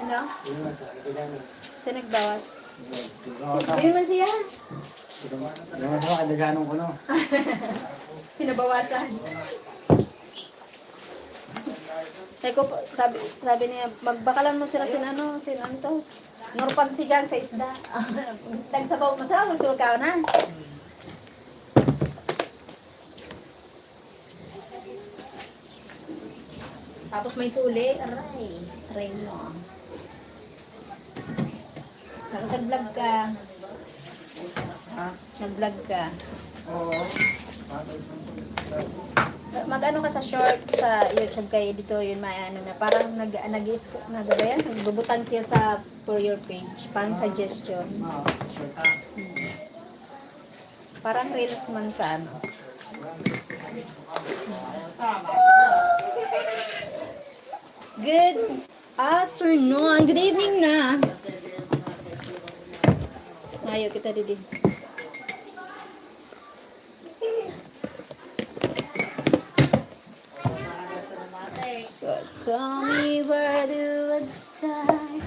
Ano? Siya nagbawas. Ayun man siya. Naman sa kadaganong ko, no? Pinabawasan. Sabi niya, magbakalan mo sila ano to? Nurpan sigang sa isda. Tagsabaw, masarap, magtulog ka na. Tapos may suli. Aray mo. Nag-vlog ka. Ha? Nag-vlog ka. Oo. Mag-ano ka sa short sa YouTube kay dito yun ano na parang nagbubutang siya sa for your page, parang suggestion. Sure ka. Parang reels man sa ano. Good afternoon. Good evening na. Ayo kita didi. So tell me where do I start,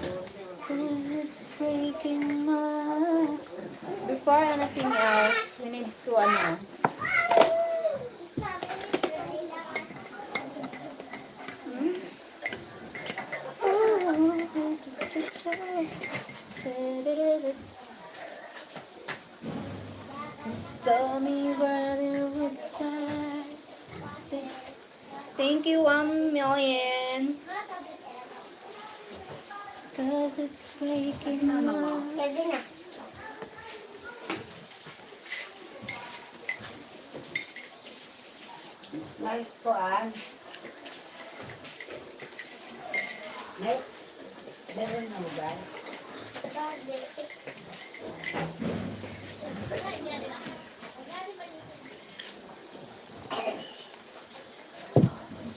'cause it's breaking my heart. Before anything else, we need to ano. Just tell me where do I start. Thank you, 1 million. 'Cause it's breaking my heart. Live ko Live? Meron na mo ba?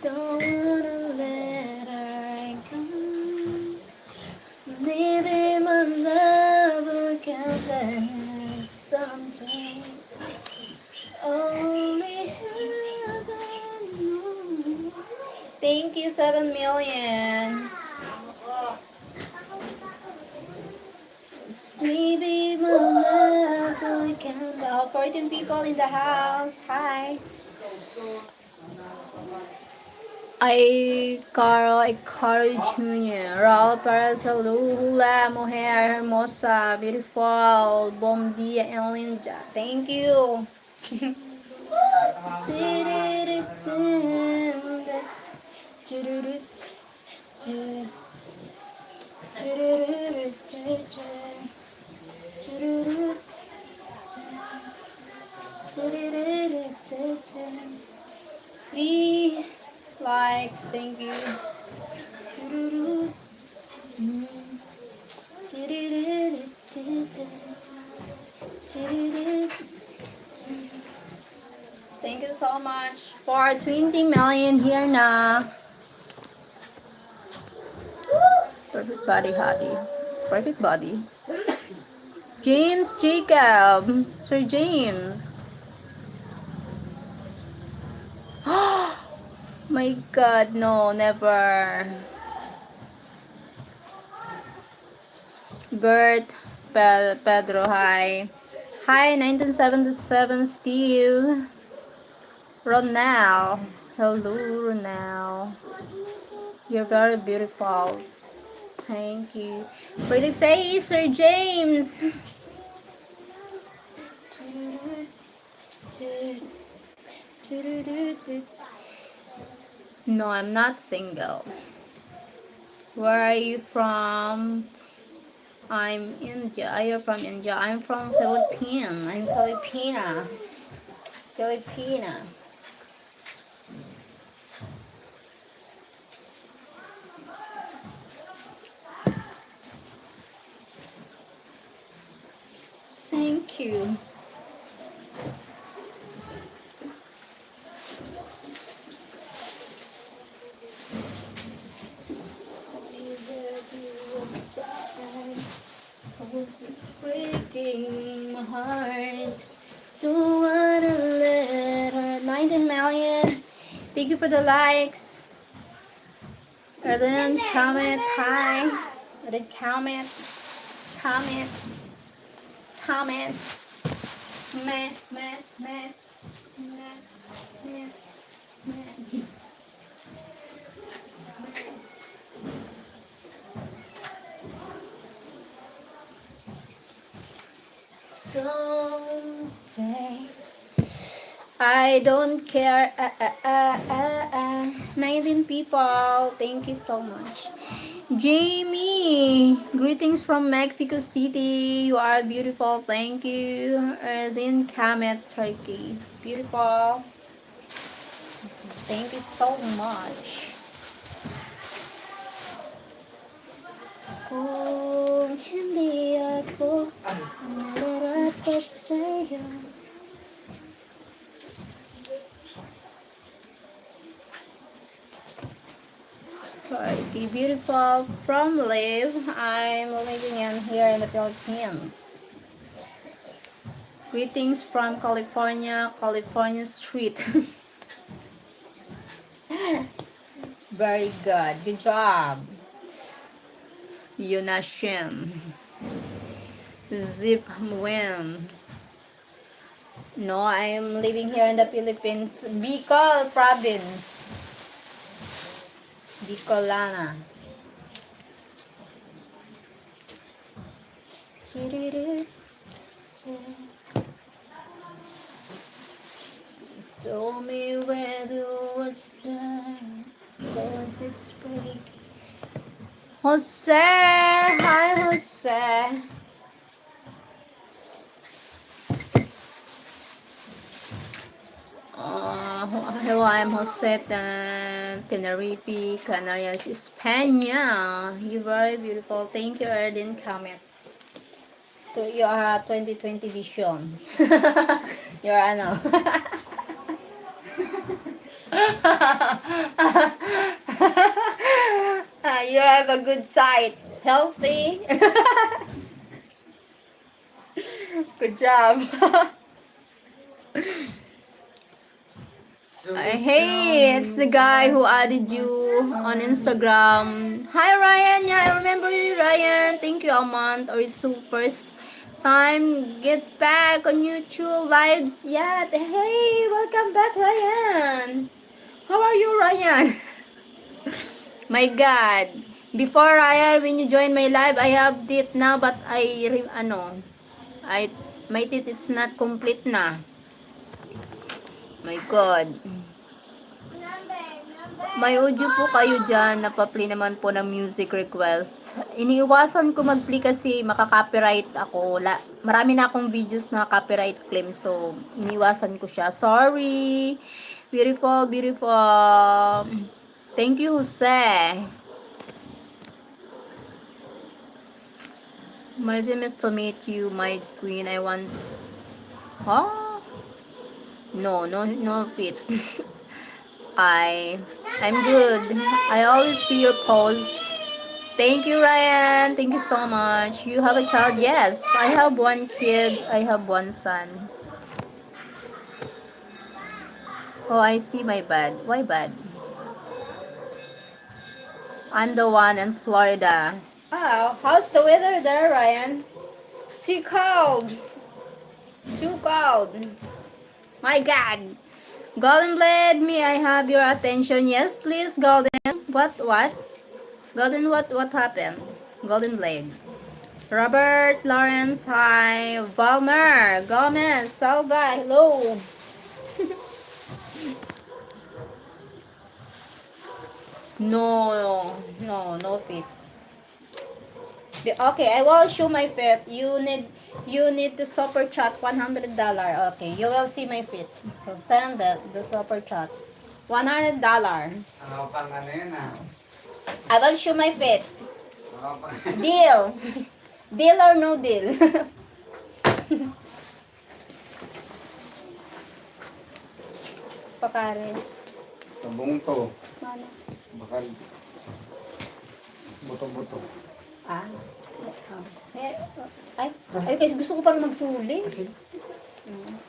Don't wanna let her go. Maybe my love will come back someday. Only heaven knows. Thank you, 7 million. Maybe my love will come back. 14 people in the house. Hi. Carl Jr. Raul para sa Lula, Mujer Hermosa, Beautiful, Bom Dia, and Linda. Thank you. Three likes, thank you. Thank you so much for 20 million here na. Perfect body, hottie. Perfect body. James Jacob. Sir James. My God, no, never. Bert Pedro, hi. Hi, 1977 Steve. Ronald. Hello, Ronald. You're very beautiful. Thank you. Pretty face, Sir James. No, I'm not single. Where are you from? I'm India. Are you from India? I'm from Philippines. I'm Filipina. Filipina. Thank you. It's breaking my heart. Don't wanna let her. 19 million. Thank you for the likes. And then comment hi. Read comment. Comment. Comment. Meh, meh, meh, meh, meh, meh. Someday I don't care. 19 people. Thank you so much. Jamie, greetings from Mexico City. You are beautiful. Thank you. Erdin Kamet, Turkey. Beautiful. Thank you so much. Kung hindi ako narapat sa'yo. Turkey, beautiful from Live. I'm living in here in the Philippines. Greetings from California, California Street. Very good. Good job. Yunashin. Zip Nguyen. No, I'm living here in the Philippines. Bicol province. Bicolana. Tell me where the words are, cause it's breaking. Jose! Hi, Jose! Hello, I'm Jose Tenerife, Canarias, España. You're very beautiful. Thank you, Erdin Kamet. To your 2020 vision. Your ano. You have a good sight. Healthy. Good job. Hey, it's the guy who added you on Instagram. Hi, Ryan. Yeah, I remember you, Ryan. Thank you, a month or it's the first time get back on YouTube lives. Yeah, hey, welcome back, Ryan. How are you, Ryan? My God. Before, Ryan, when you join my live, I have it now, but my teeth, it's not complete na. My God. May audio po kayo dyan, napa-play naman po ng music request. Iniiwasan ko mag-play kasi makaka-copyright ako. Marami na akong videos na copyright claim, so iniiwasan ko siya. Sorry. Beautiful, beautiful. Thank you, Jose. My dream is to meet you, my queen. I want... Huh? No fit. I'm good. I always see your posts. Thank you, Ryan. Thank you so much. You have a child? Yes. I have one kid. I have one son. Oh, I see my bad. Why bad? I'm the one in Florida. Wow. How's the weather there, Ryan? Too cold. Too cold. My God. Golden Blade, may I have your attention? Yes, please, Golden. What? Golden, what happened? Golden Blade. Robert, Lawrence, hi. Valmer, Gomez, Salva, hello. No fit. Okay, I will show my fit. You need to super chat $100. Okay, you will see my fit. So send the super chat. $100. Ano pang ano yun ah? I will show my fit. Deal. Deal or no deal? Pakare. Tabong to. Mana? Bakal. Buto-buto. Ah. Ay, kasi gusto ko pang magsuli. Kasi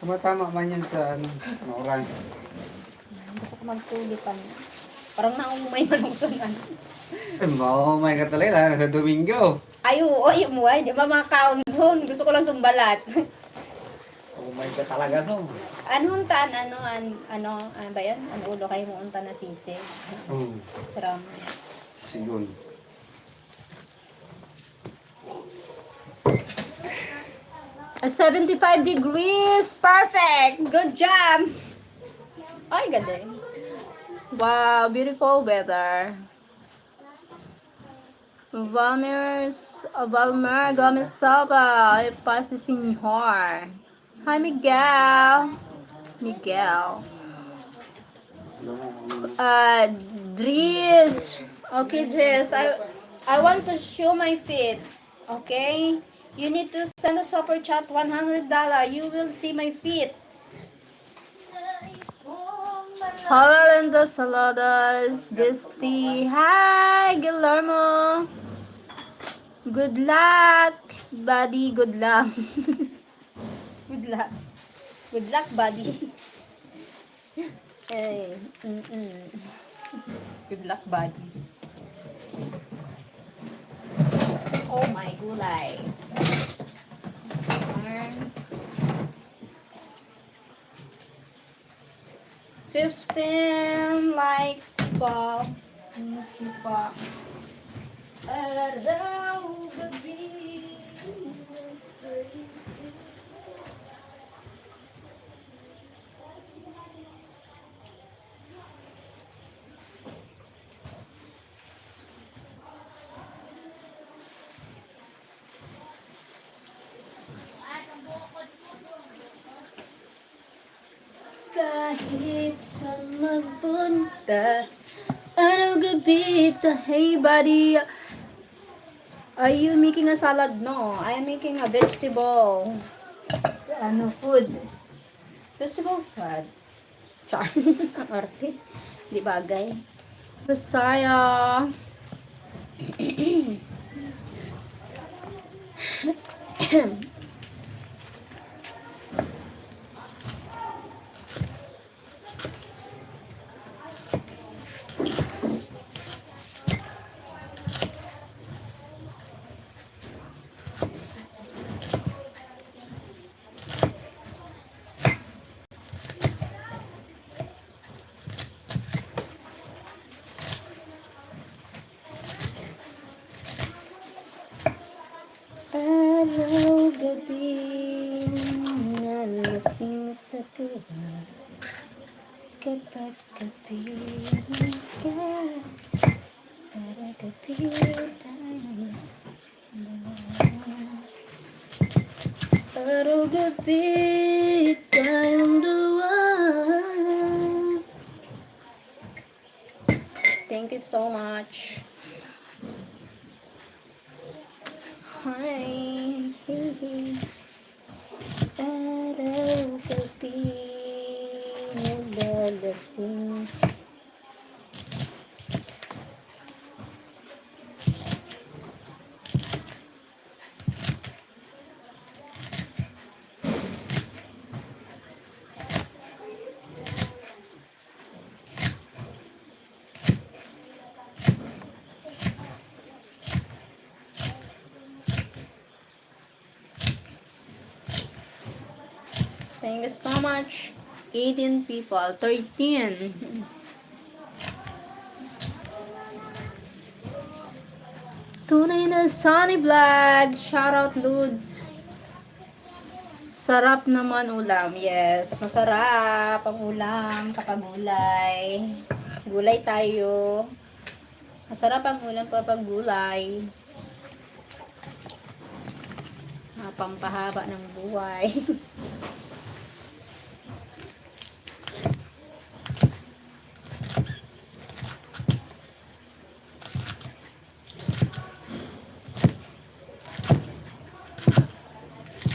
tumatama man yan sa ano, oran. Gusto ko magsuli pa niya. Parang naumay man ako sa ano. May katalay lang sa Domingo. Ay, oo, mo ay. Di ba mga kaunson? Gusto ko lang sumbalat. May ka talaga no. Anong tan, ano ba yan? Ano ulo kayo mo unta na sisi? Saram. Sigun. A 75 degrees. Perfect. Good job. Ay, galing. Wow, beautiful weather. Valmer Gomez Salva. Paz de Senhor. Hi, Miguel. Miguel. Dries. Okay, Dries. I want to show my feet. Okay? You need to send a super chat $100. You will see my feet. Hollanda Saladas. Disty. Hi, Guillermo. Good luck, buddy. Good luck. Good luck. Good luck, buddy. Hey. Good luck, buddy. Oh my gulay. 15 likes, people. People. Araw gabi. Kahit sa magbunta, araw gabi, hey buddy. Are you making a salad? No, I am making a vegetable. Food. Vegetable food. Char. Ang arte. Di bagay. Rosaya. Araw gabi nalasing sa tuwa kapag kapiling ka. Araw gabi tayo dalawa. Araw gabi tayong dalawa. Thank you so much. Hi. Araw gabi naglalasing. Thank you so much. 18 people. 13. Tunay na Sunny Vlog. Shoutout, Ludes. Sarap naman ulam. Yes, masarap ang ulam kapag gulay. Gulay tayo. Masarap ang ulam kapag gulay. Pampahaba ng buhay.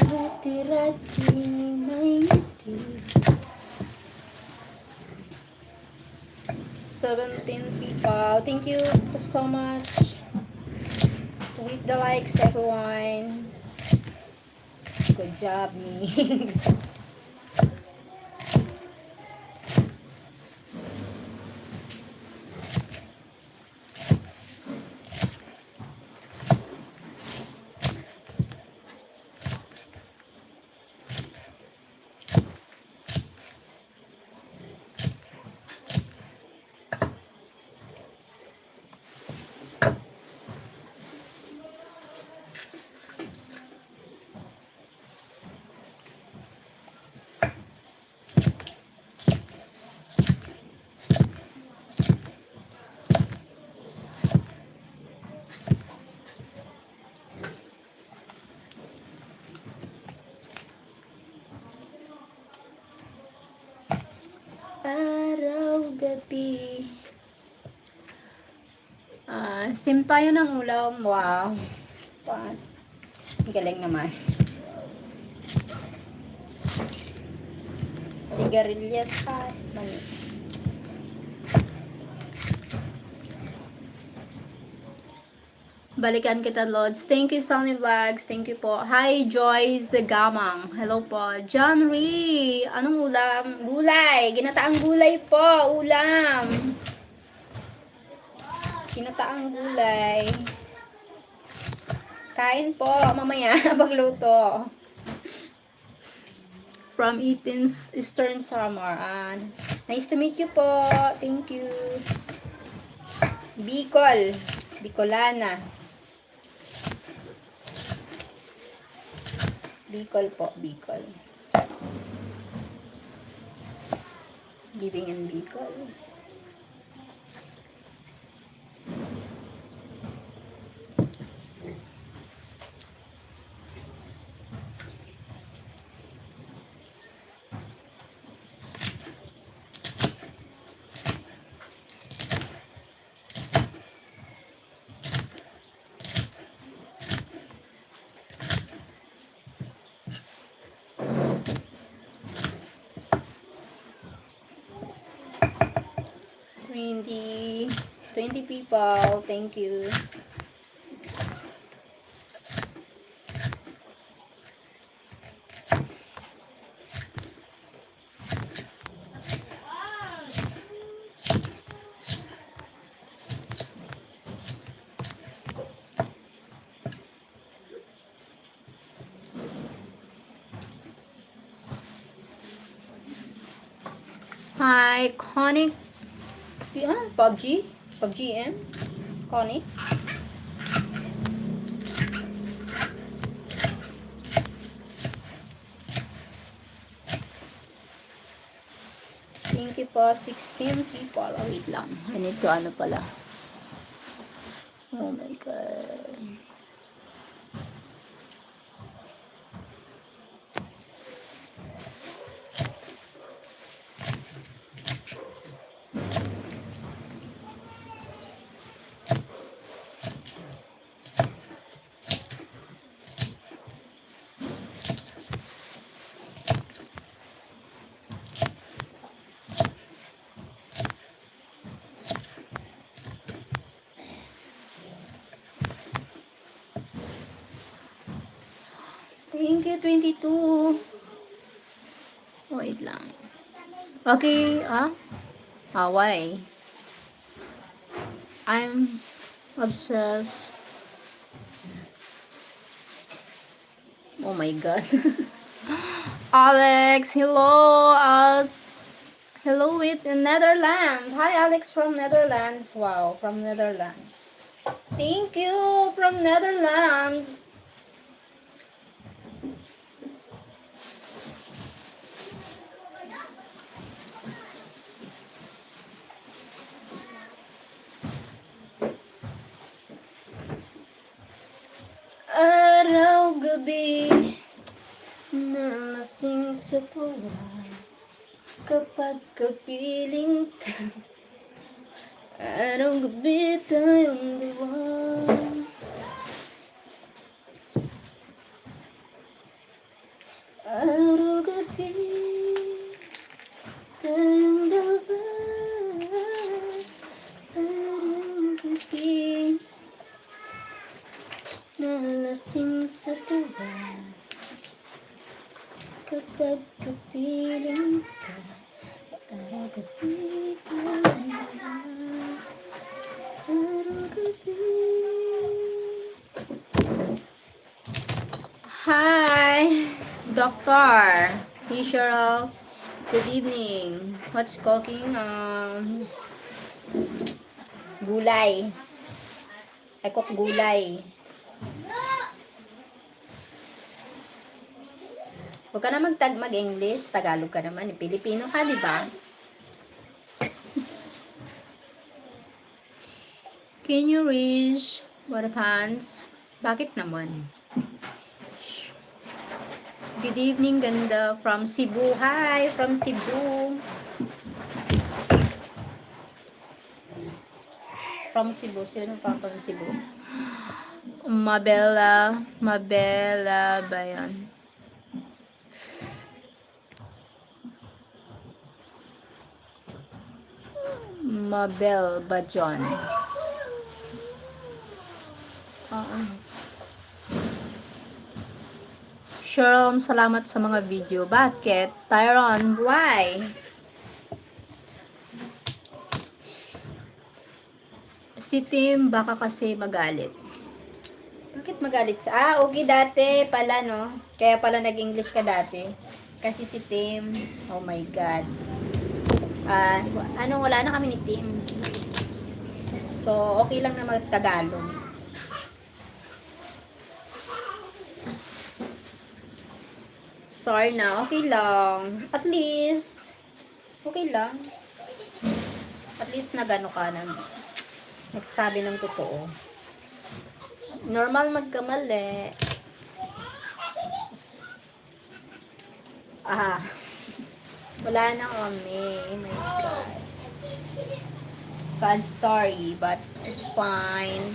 Rati-rati may ngiti. 17 people. Thank you so much. Hit the likes, everyone. Good job, me. gabi. Sim tayo ng ulam. Wow. Galing naman. Sigarilyas at mani. Balikan kita, Lods. Thank you, Sunny Vlogs. Thank you po. Hi, Joyce Gamang. Hello po. John Ree. Anong ulam? Gulay. Ginataang gulay po. Ulam. Ginataang gulay. Kain po. Mamaya. Pagluto. From Eastern Summer. Nice to meet you po. Thank you. Bicol. Bicolana. Bicol po, Bicol. Living in Bicol. Twenty people. Thank you. Hi, Conic. PUBG? PUBG M? Connie? Thank you po. 16 people. Oh, wait lang. I need to ano pala. Oh my God. Thank you, 22. Wait lang. Okay, why? I'm obsessed. Oh my God. Alex, hello. Hello with Netherlands. Hi, Alex from Netherlands. Wow, from Netherlands. Thank you from Netherlands. Araw-gabi nalasing sa tuwa kapag kapiling ka. Araw-gabi tayong dalawa. Araw-gabi tayong dalawa. Araw-gabi nalasing sa tuwa kapag kapiling ka. Araw-gabi tayong dalawa. Araw-gabi. Hi, Doctor. Hey, Sheryl. Good evening. What's cooking? Gulay. I cook gulay. Huwag ka na mag-English. Tagalog ka naman. Pilipino ka, di ba? Can you reach water pants? Bakit naman? Good evening, ganda. From Cebu. Hi, from Cebu. From Cebu. Sino from Cebu? Mabella. Mabella ba yan? Mabel ba John? Sheryl, salamat sa mga video. Bakit? Tyron, why? Si Tim, baka kasi magalit. Bakit magalit sa... okay dati pala, no? Kaya pala nag-English ka dati. Kasi si Tim, oh my God. Wala na kami ni Tim. So, okay lang na mag-Tagalog. Sorry na, okay lang. At least, okay lang. At least nagano ka nang nagsabi ng totoo. Normal magkamali. Wala na kami. Oh my God. Sad story, but it's fine.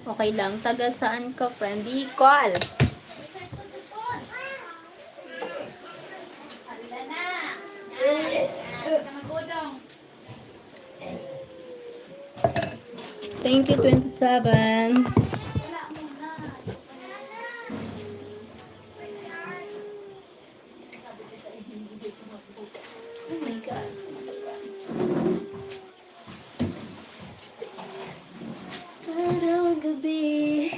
Okay lang. Taga saan ka, friend? Bicol. Thank you, 27. Oh my God. Araw gabi.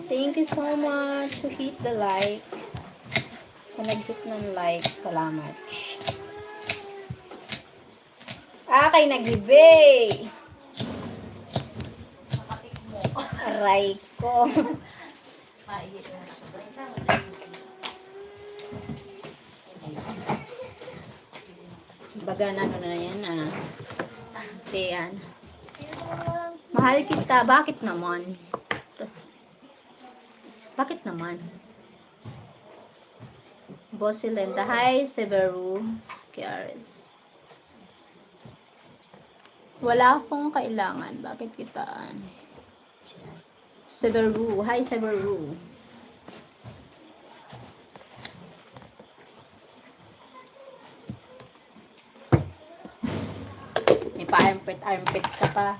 Thank you so much to hit the like. Sa nag-hit ng like, salamat. Kay nag-ibay. Aray ko. Baga na yan Tiyan. Mahal kita. Bakit naman? Bakit naman? Bossy Linda. Hi, Severu. Scares. Wala akong kailangan. Bakit kitaan? Severu. Hi, Severu. May pa-armpit ka pa.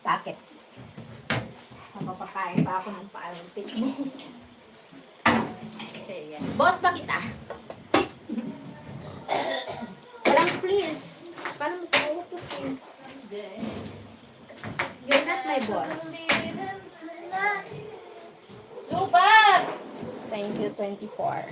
Bakit? Mapapakain pa ako ng pa-armpit mo. Sige yan. Boss, bakit Walang please. Paano mo kautusin? You're not my boss. Lubat! Thank you, 24.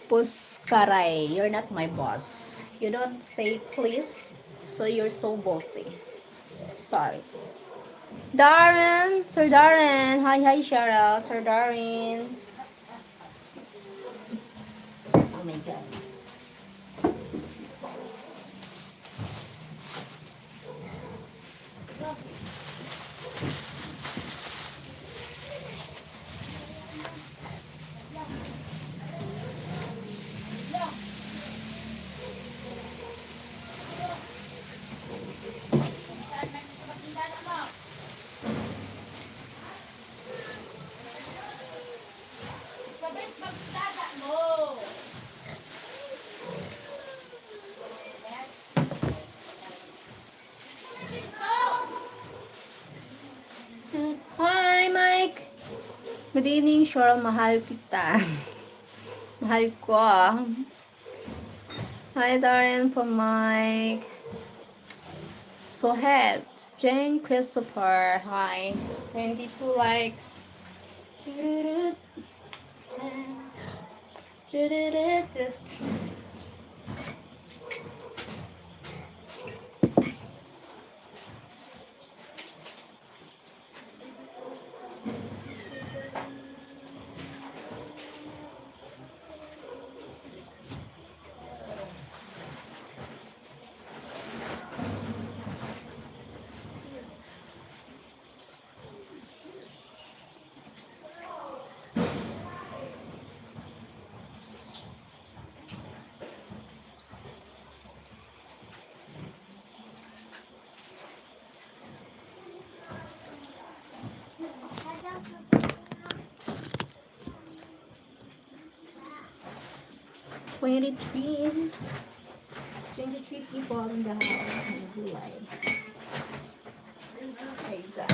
Puskaray, you're not my boss. You don't say please, so you're so bossy. Sorry. Darren! Sir Darren! Hi, Sheryl. Sir Darren. Oh my God. Hi, Mike. Good evening, Sheryl. Mahal kita. Mahal ko Hi, Darren from Mike. Sohet. Jane Christopher. Hi. 22 likes. 23. 23 people in the house. Nagulay. There you go.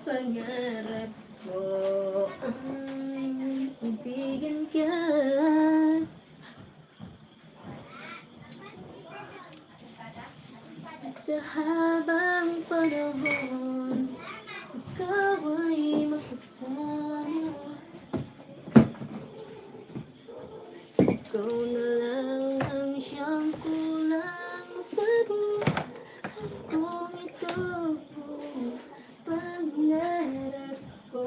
Pangarap ko ang ibigin ka sa habang panahon. Ikaw ay makasama. Ikaw na lang ang siyang kulang sa buhay kong ito. Pangarap ko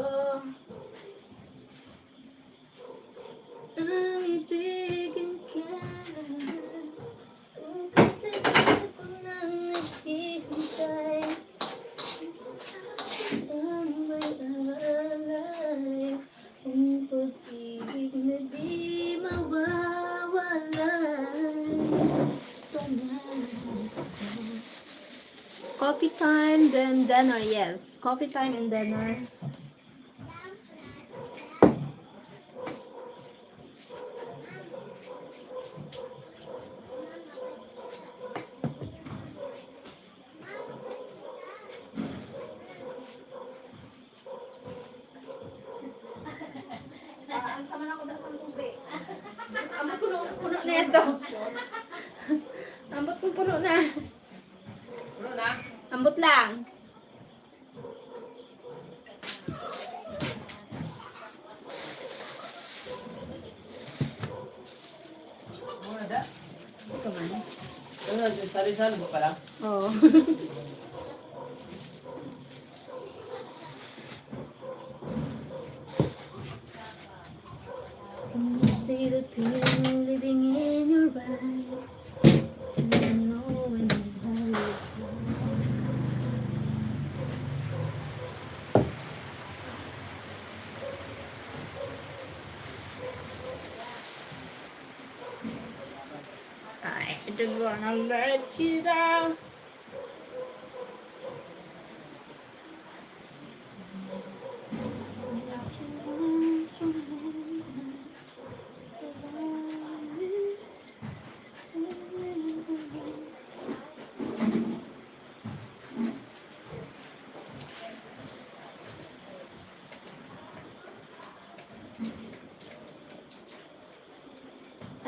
ang ibigin ka. Kung katagal ko nang naghihintay, ang may alay, ang pag-ibig na di mawawalay. Pangarap ko. Coffee time, then dinner, yes. Coffee time and dinner. Ang sama na ako dahil sa tubig. Ambot puno na ito. Ambot kong puno na. Ano na? Ambot lang. Ano na? Ito man. Ano na? Sali-sali ba pala? Oo. Can you see the pain living in your eyes? Do you know when you have it? I don't wanna let you down.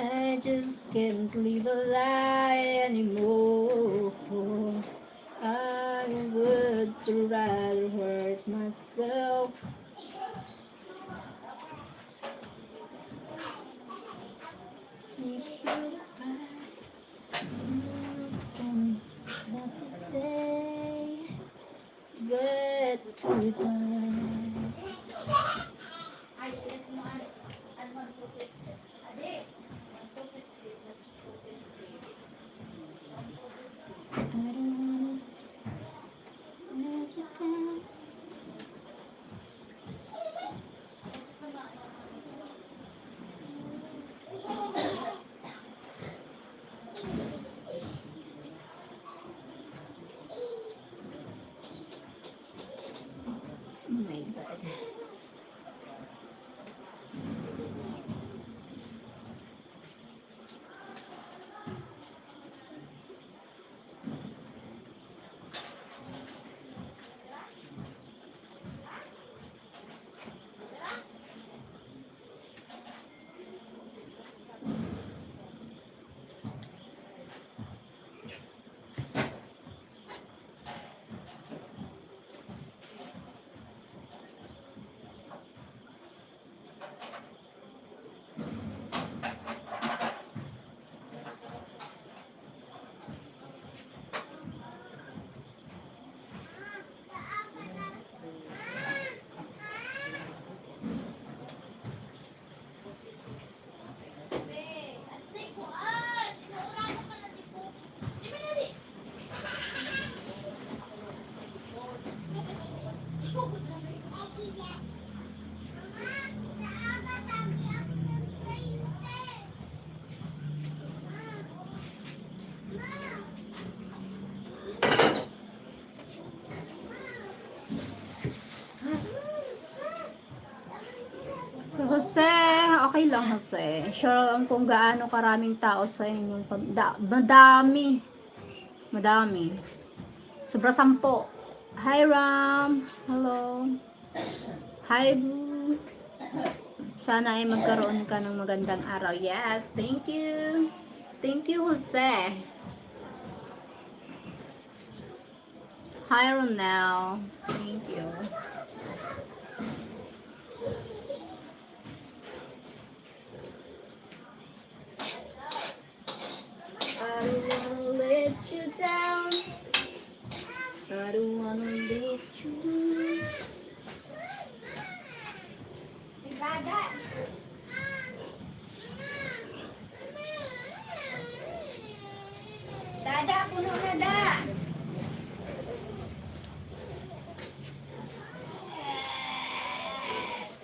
I just can't live a lie anymore. I would rather hurt myself. Make you cry. Nothing left to say, but goodbye. I don't wanna let you down. Jose, okay lang Jose. Sure lang kung gaano karaming tao sa inyong madami. Madami. Sobra 10. Hi Ram. Hello. Hi Boo. Sana ay magkaroon ka ng magandang araw. Yes, thank you. Thank you Jose. Hi Ronel. Thank you. I don't wanna let you down. I don't wanna let you down. Dada. Dada, puno na da.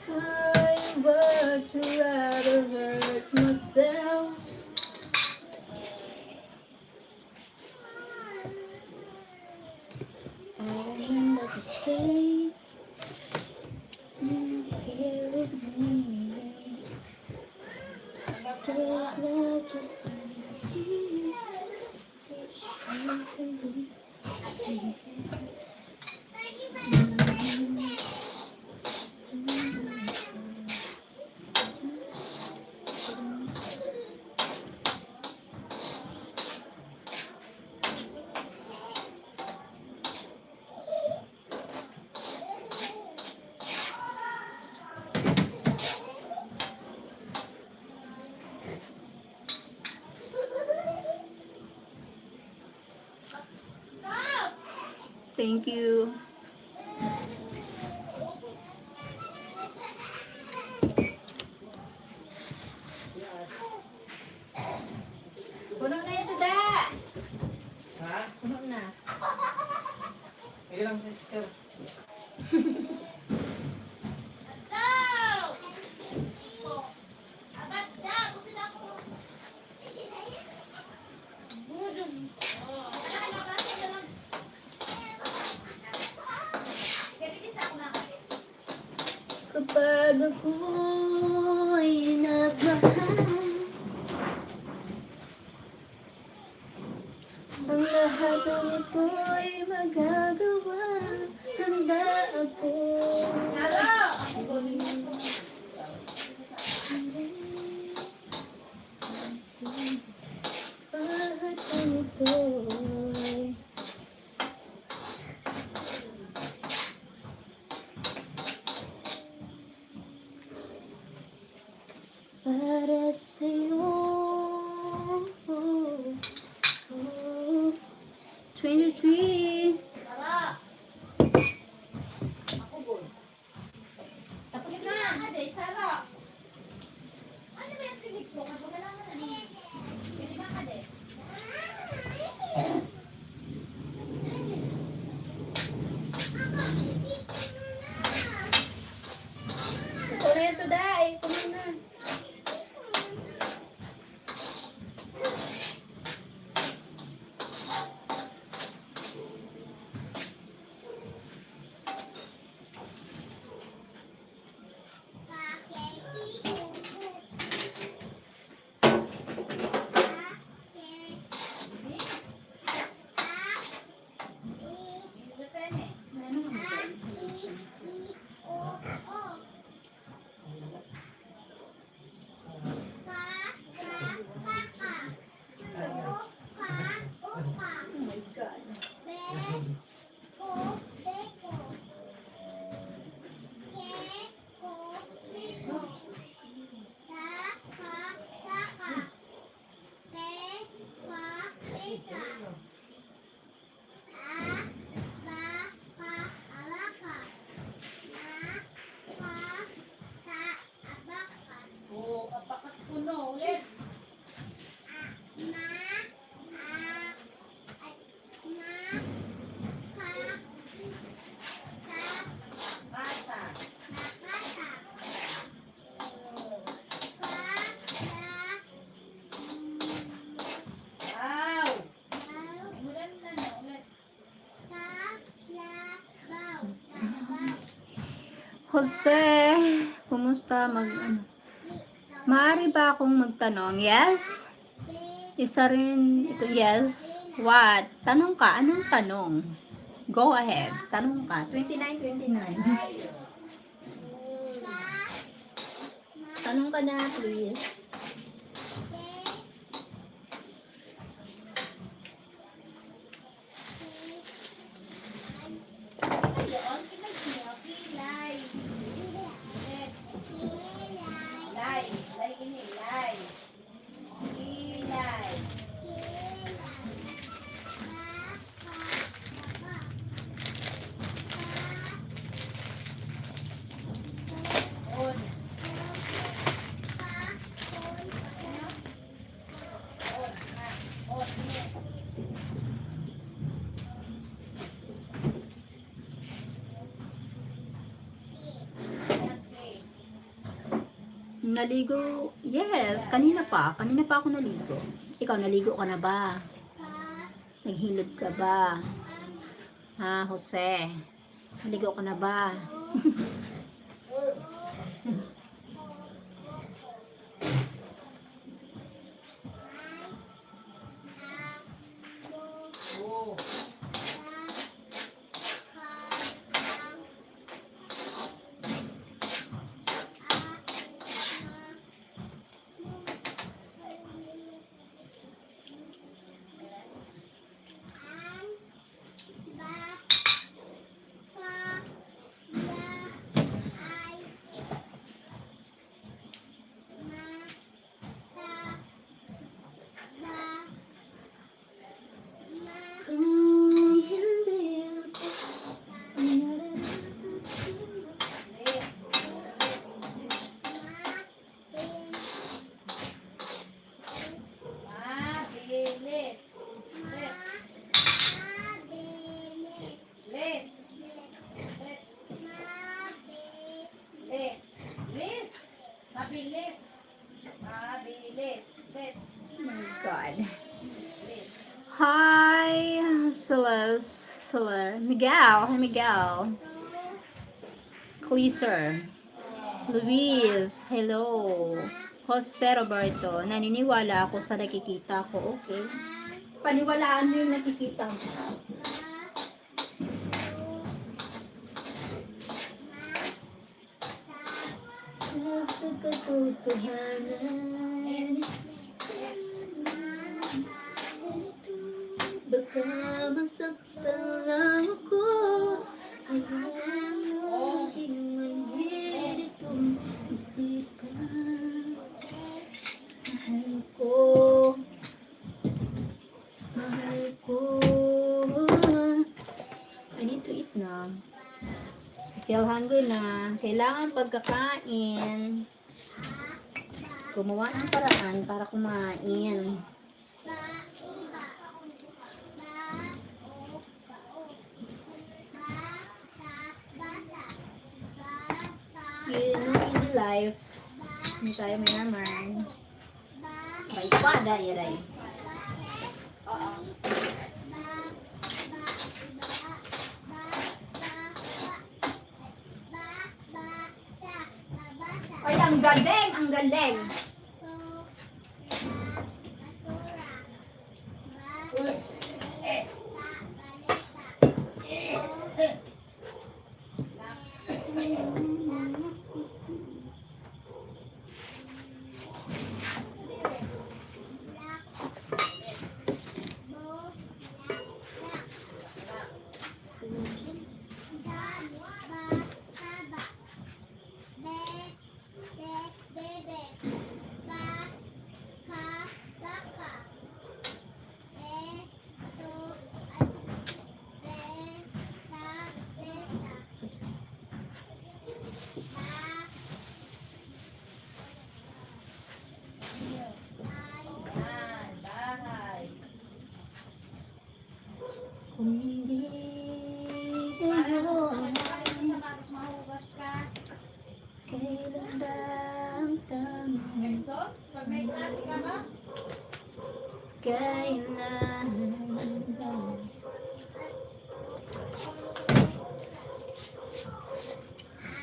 I would rather hurt myself. I am the take care of me. Just love just Thank you. Puno na ito da. Ha? Puno na. Ilang sister? Kapag ako'y nagmahal, ang lahat ng ito'y magagawa. Handa ako. Lahat ng ito'y para sa'yo. 23. Tapos na. Ade, Sara. Ano ba yung sinig mo? Kapagalangan na niya. Pwede ba, Ade? Ito na ito, Day. Ito na. Jose, kumusta? Maaari ba akong magtanong? Yes? Isa rin ito, yes. What? Tanong ka. Anong tanong? Go ahead. Tanong ka. 29. Tanong ka na, please. Ayun, kinagsiyo, kilay. Lay. Lay ini, lay. Kilay. On. On, ha. On, ini. Okay. Naligo? Yes. Kanina pa. Kanina pa ako naligo. Ikaw, naligo ka na ba? Naghilod ka ba? Ha, Jose? Naligo ka na ba? Oh. Mabilis. Lis. Lis. Lis. Mabilis. Mabilis. Lis. Oh my God. Lis. Hi, Miguel. Hi, Miguel. Cleaser. Luis. Hello. Jose Roberto. Naniniwala ako sa nakikita ko. Okay. Paniwalaan mo yung nakikita mo. Sa katotohanan, baka masaktan lang ako. Ayaw aking manhid itong isipan. Mahal ko. I need to eat na. Feel hungry na. Kailangan pagkakain. Gumawa ng paraan para kumain. Yun ang easy life. Hindi tayo mayaman. May pada, iray. Ay, ang galing! Ang galing! Kung hindi ngayon, kailan ba ang tamang Pag may klase ka ba? kailan ba?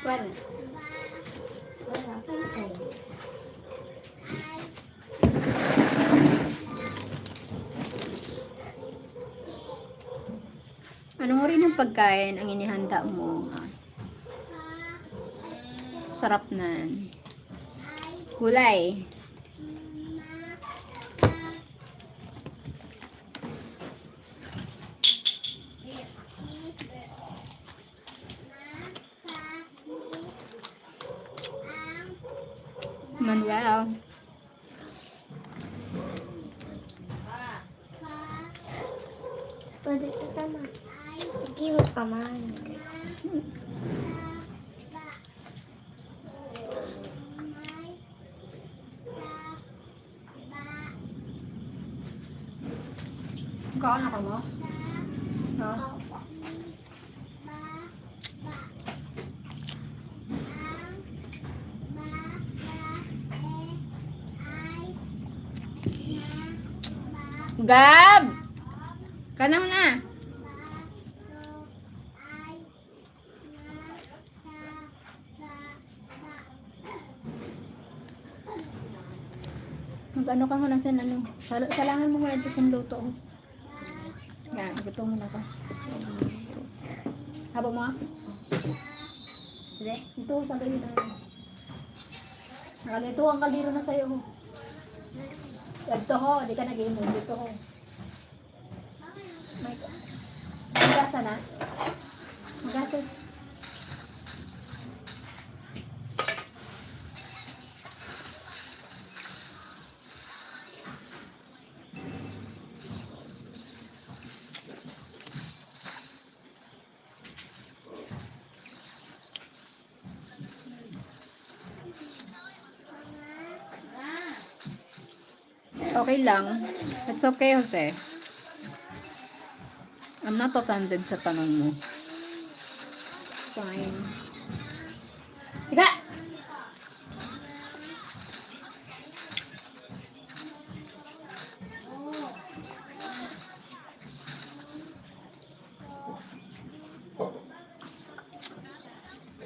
Wala. Wala. Anong uri ng pagkain ang inihanda mo? Sarap na. Gulay. Manuel. Pwede ka naman. Hindi mo ka man. Kaon ako mo? Ha? Gab! Kana mo na. Mag-ano ka muna sa ano. Salangan mo muna ito sa luto. Yan, gutom muna ka. Haba mo? Sige, ito sa gayo na. Nakalito ang kaldero na sa'yo. Ito ho, di ka nag-game mo. Dito ho. Magasa na? Magasa. Okay lang. It's okay, Jose. I'm not offended sa tanong mo. Fine. Ika!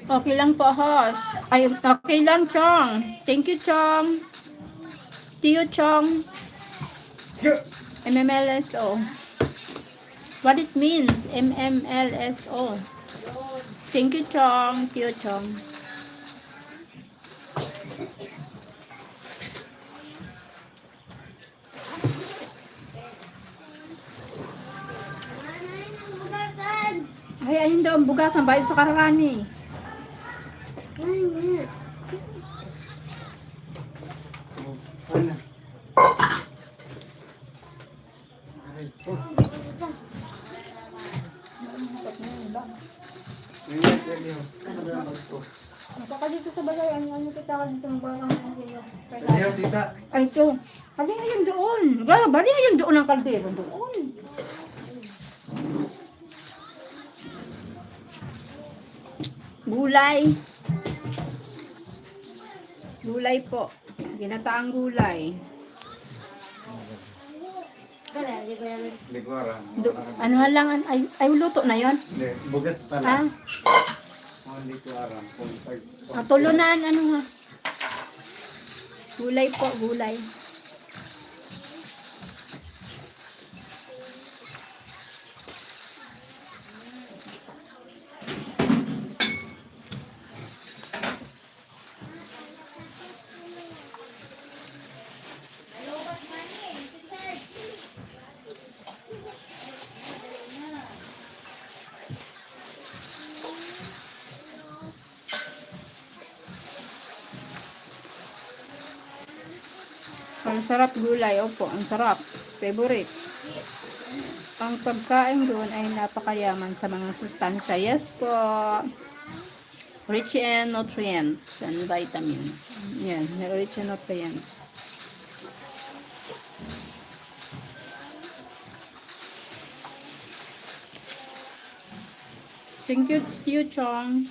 Okay lang po, host. Ay, okay lang, Chong. Thank you, Chong. Tiyo, Chong. MMLSO. What it means, MMLSO. Thank you, Chong. Tiyo, Chong. Ay, ayun daw ang bugasan. Bayad sa kararani. Dito sa bagay, ano kita ka dito ng barang Ayaw, tita. ay, ito. Bali ayun doon. Bali ayun doon ang kaldero. Doon. Gulay. Gulay po. Ginataang gulay. Hindi ko aram. Ano lang, ay luto na yon. Hindi, bugas Ah, pala. Hindi ko aram. tulunan, ano ha. Gulay po, gulay. Ang sarap gulay, opo, ang sarap. Favorite. Ang pagkain doon ay napakayaman sa mga sustansya. Yes po. Rich in nutrients and vitamins. Yan, rich in nutrients. Thank you, Chong.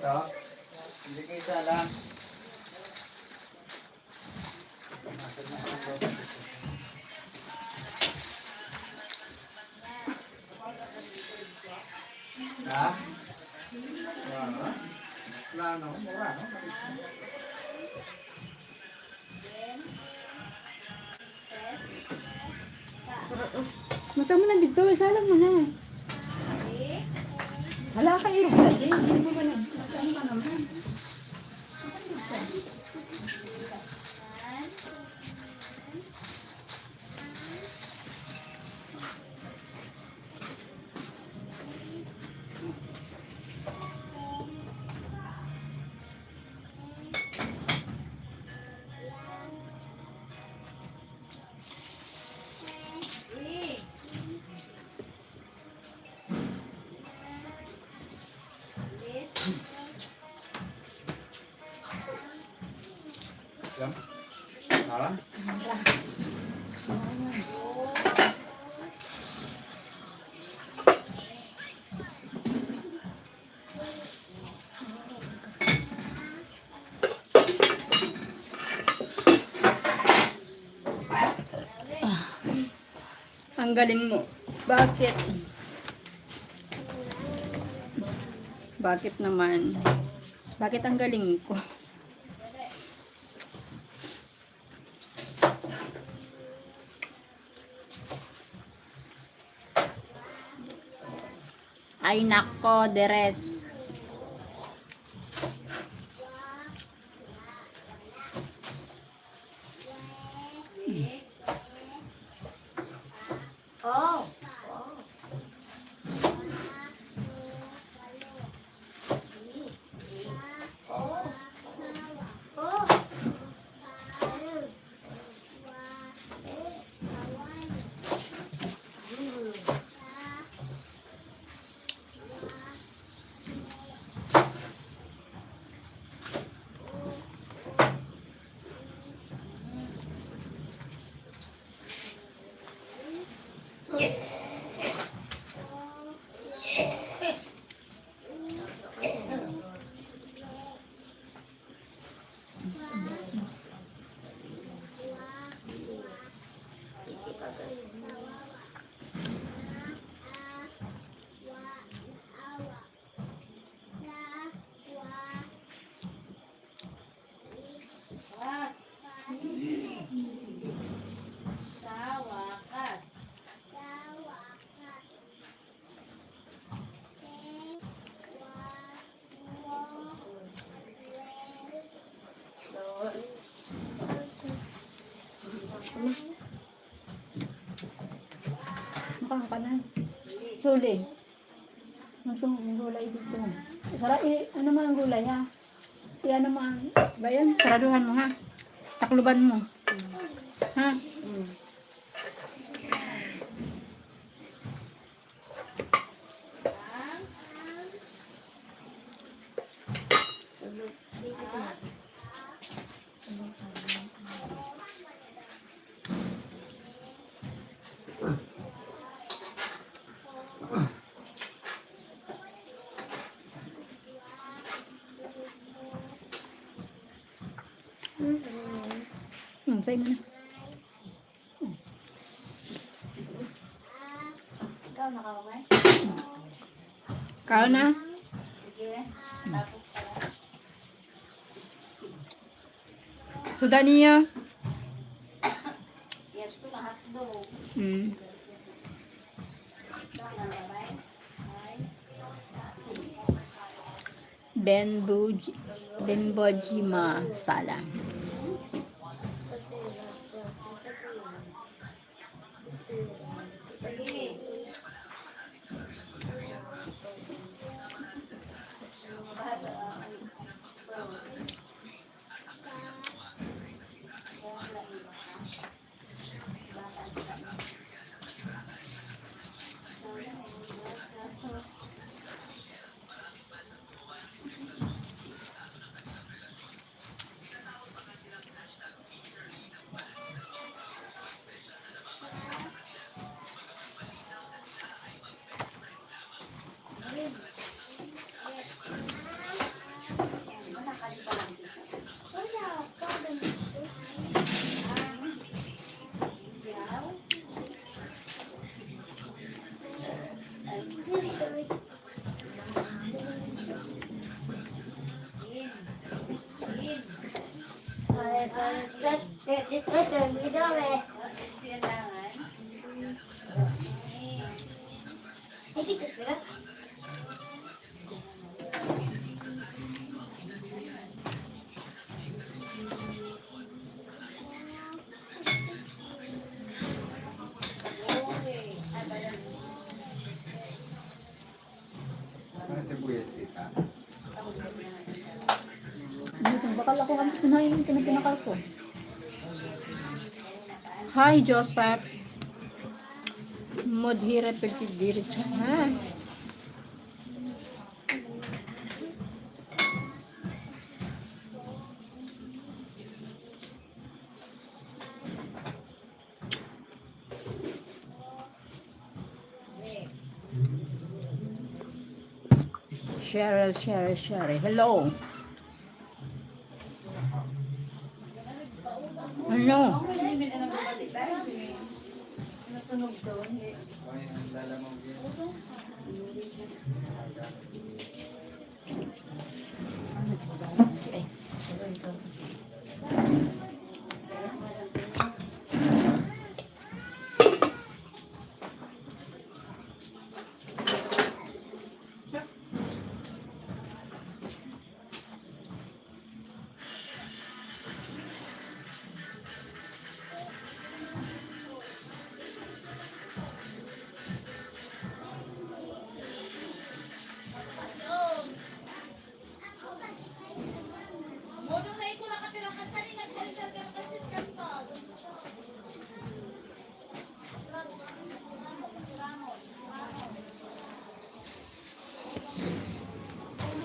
Ito. Hindi kayo salang. Ha? Wala. Wala no? Wala no? Mata mo na dito, salang mo na. Wala ka irog sa din. Hindi mo ba na? Ano ka naman? Jam? Salang? Ang galing mo. Bakit? Bakit naman? Bakit ang galing ko? Ay nako, deres. Oh. Makang ka na. Suli. Ang gulay dito. Sara, ano mo ang gulay ha? Ano mo ang... Ba yan? Saraduhan mo ha? Takluban mo. Ha? Sa'yo mo na. Ikaw nakawangay? Kao na? Sige. Tapos pala. Suda niya. Yes, ito na hotdog. Bemboji masala. Ano sibuyas kita? Bakal ako kami kinain yung pinakal ko. Hi, Joseph. Modhire pagkidiri siya. Ha? Sheryl. Hello. Ano? Ay, ang lalamang yun.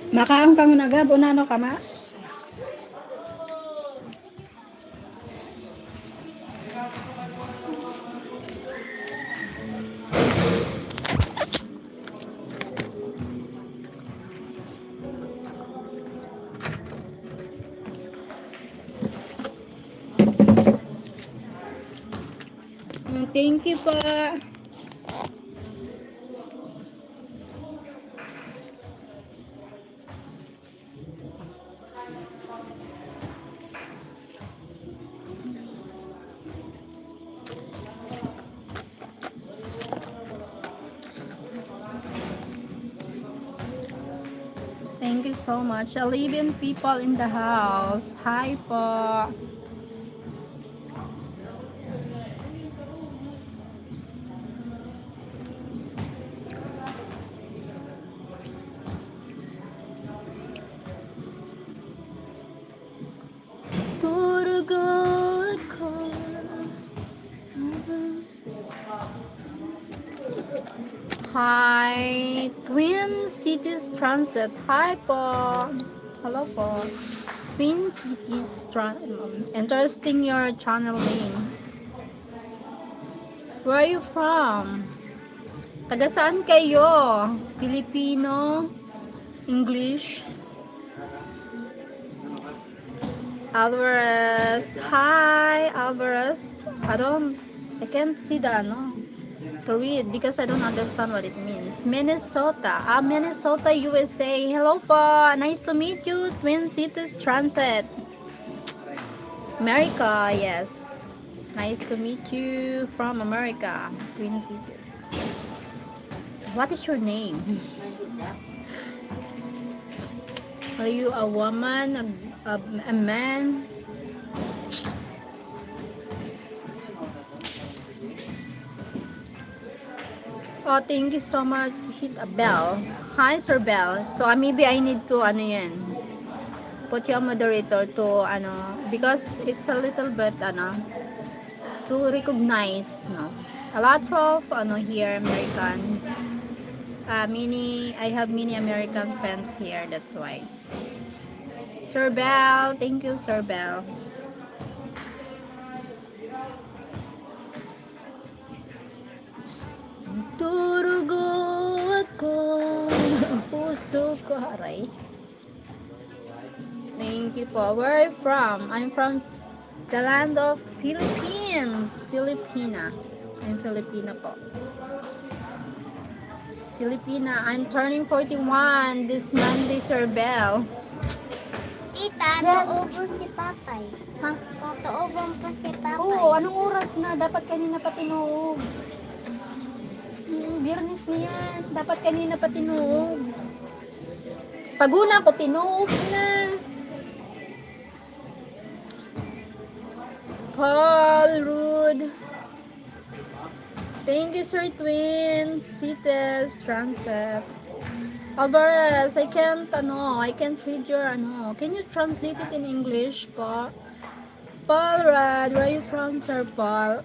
Makaang kang nagab, unano ka ma? Thank you pa. Thank you so much. 11 people in the house. Hi po. Turugo ako. Hi, Twin Cities Transit. Hi po. Hello po. Twin Cities Transit. Interesting your channel name. Where are you from? Taga saan kayo? Filipino? English? Alvarez. Hi, Alvarez. I can't see the, to read because I don't understand what it means. Minnesota. Minnesota, USA. Hello po. Nice to meet you. Twin Cities Transit. America, yes. Nice to meet you from America. Twin Cities. What is your name? Are you a woman? A man? Oh, thank you so much. Hit a bell. Hi, Sir Bell. So, maybe I need to, put you a moderator to, because it's a little bit, to recognize, a lot of, here, American, I have many American friends here, that's why. Sir Bell, thank you, Sir Bell. Turugo ako, puso ko, aray. Thank you po. Where are you from? I'm from the land of Philippines. Filipina. I'm Filipina po. Filipina. I'm turning 41 this Monday, Sir Bell. Tita, Tatuubo si Papay. Ha? Tatuubo pa si Papay. Oo, anong oras na? Dapat kanina pa tinuog. Biyernes na yan. Dapat kanina pa tinuog. Pag una ko, tinuog na. Paul Rude. Thank you, Sir Twins. Cites, Transept. Alvarez, I can't read your, can you translate it in English, pa? Paul Rad, where are you from, Sir Paul?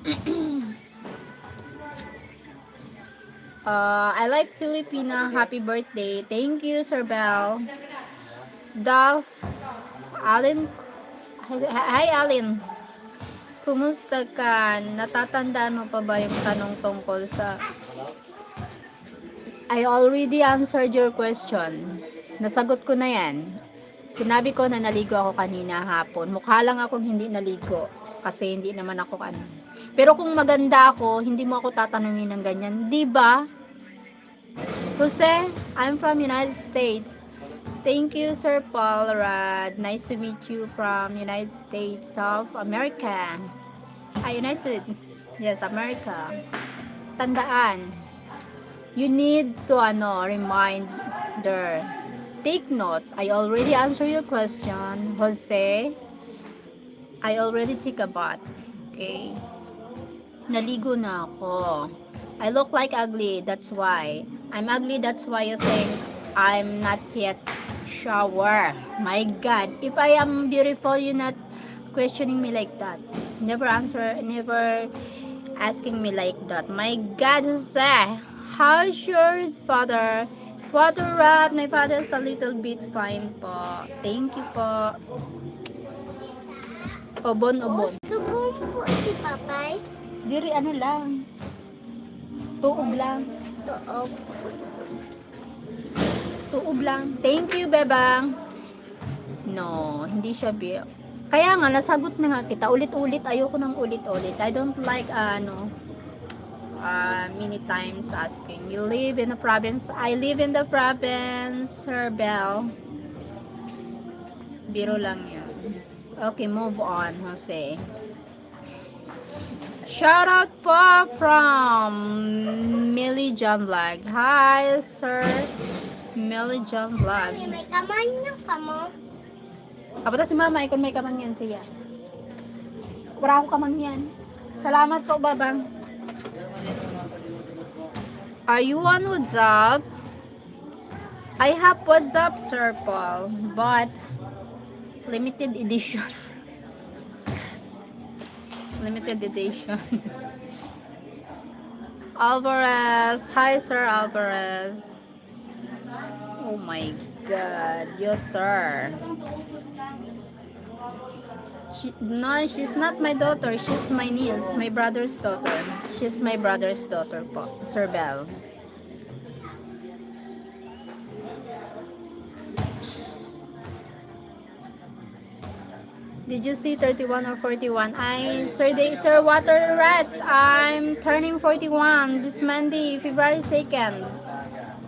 I like Filipina. Happy birthday. Thank you, Sir Bell. Duff, Alin. Hi, Alin. Kumusta ka? Natatandaan mo pa ba yung tanong tungkol sa... I already answered your question. Nasagot ko na yan. Sinabi ko na naligo ako kanina hapon. Mukha lang akong hindi naligo. Kasi hindi naman ako Pero kung maganda ako, hindi mo ako tatanungin ng ganyan. Diba? Jose, I'm from United States. Thank you, Sir Paul Rad. Nice to meet you from United States of America. United States. Yes, America. Tandaan. You need to reminder. Take note. I already answered your question, Jose. I already take a bath. Okay. Naligo na ako. I look like ugly. That's why. I'm ugly. That's why you think I'm not yet shower. My God. If I am beautiful, you're not questioning me like that. Never asking me like that. My God, Jose. How's your father? Father Rat, my father's a little bit fine po. Thank you po. Obon. Subong po si Papay. Diri lang. Tuob lang. Tuob lang. Thank you, Bebang. No, hindi siya Kaya nga, nasagot na nga kita. Ulit-ulit. Ayoko nang ulit-ulit. I don't like, many times asking. You live in the province? I live in the province, Sir Bell. Biro lang yun. Okay, move on, Jose. Shout out po from Millie John Vlog. Hi, Sir Millie John Vlog. May kaman niyo ka mo. Kapata si Mama, ikon may kamang yan siya. Wala ako kamang yan. Salamat po, Babang. Are you on WhatsApp? I have WhatsApp, Sir Paul, but limited edition. Limited edition. Alvarez. Hi, Sir Alvarez. Oh my God. Yes, sir. No, she's not my daughter. She's my niece, my brother's daughter. She's my brother's daughter po, Sir Bell. Did you see 31 or 41? Sir Water Rat, I'm turning 41 this Monday, February 2nd.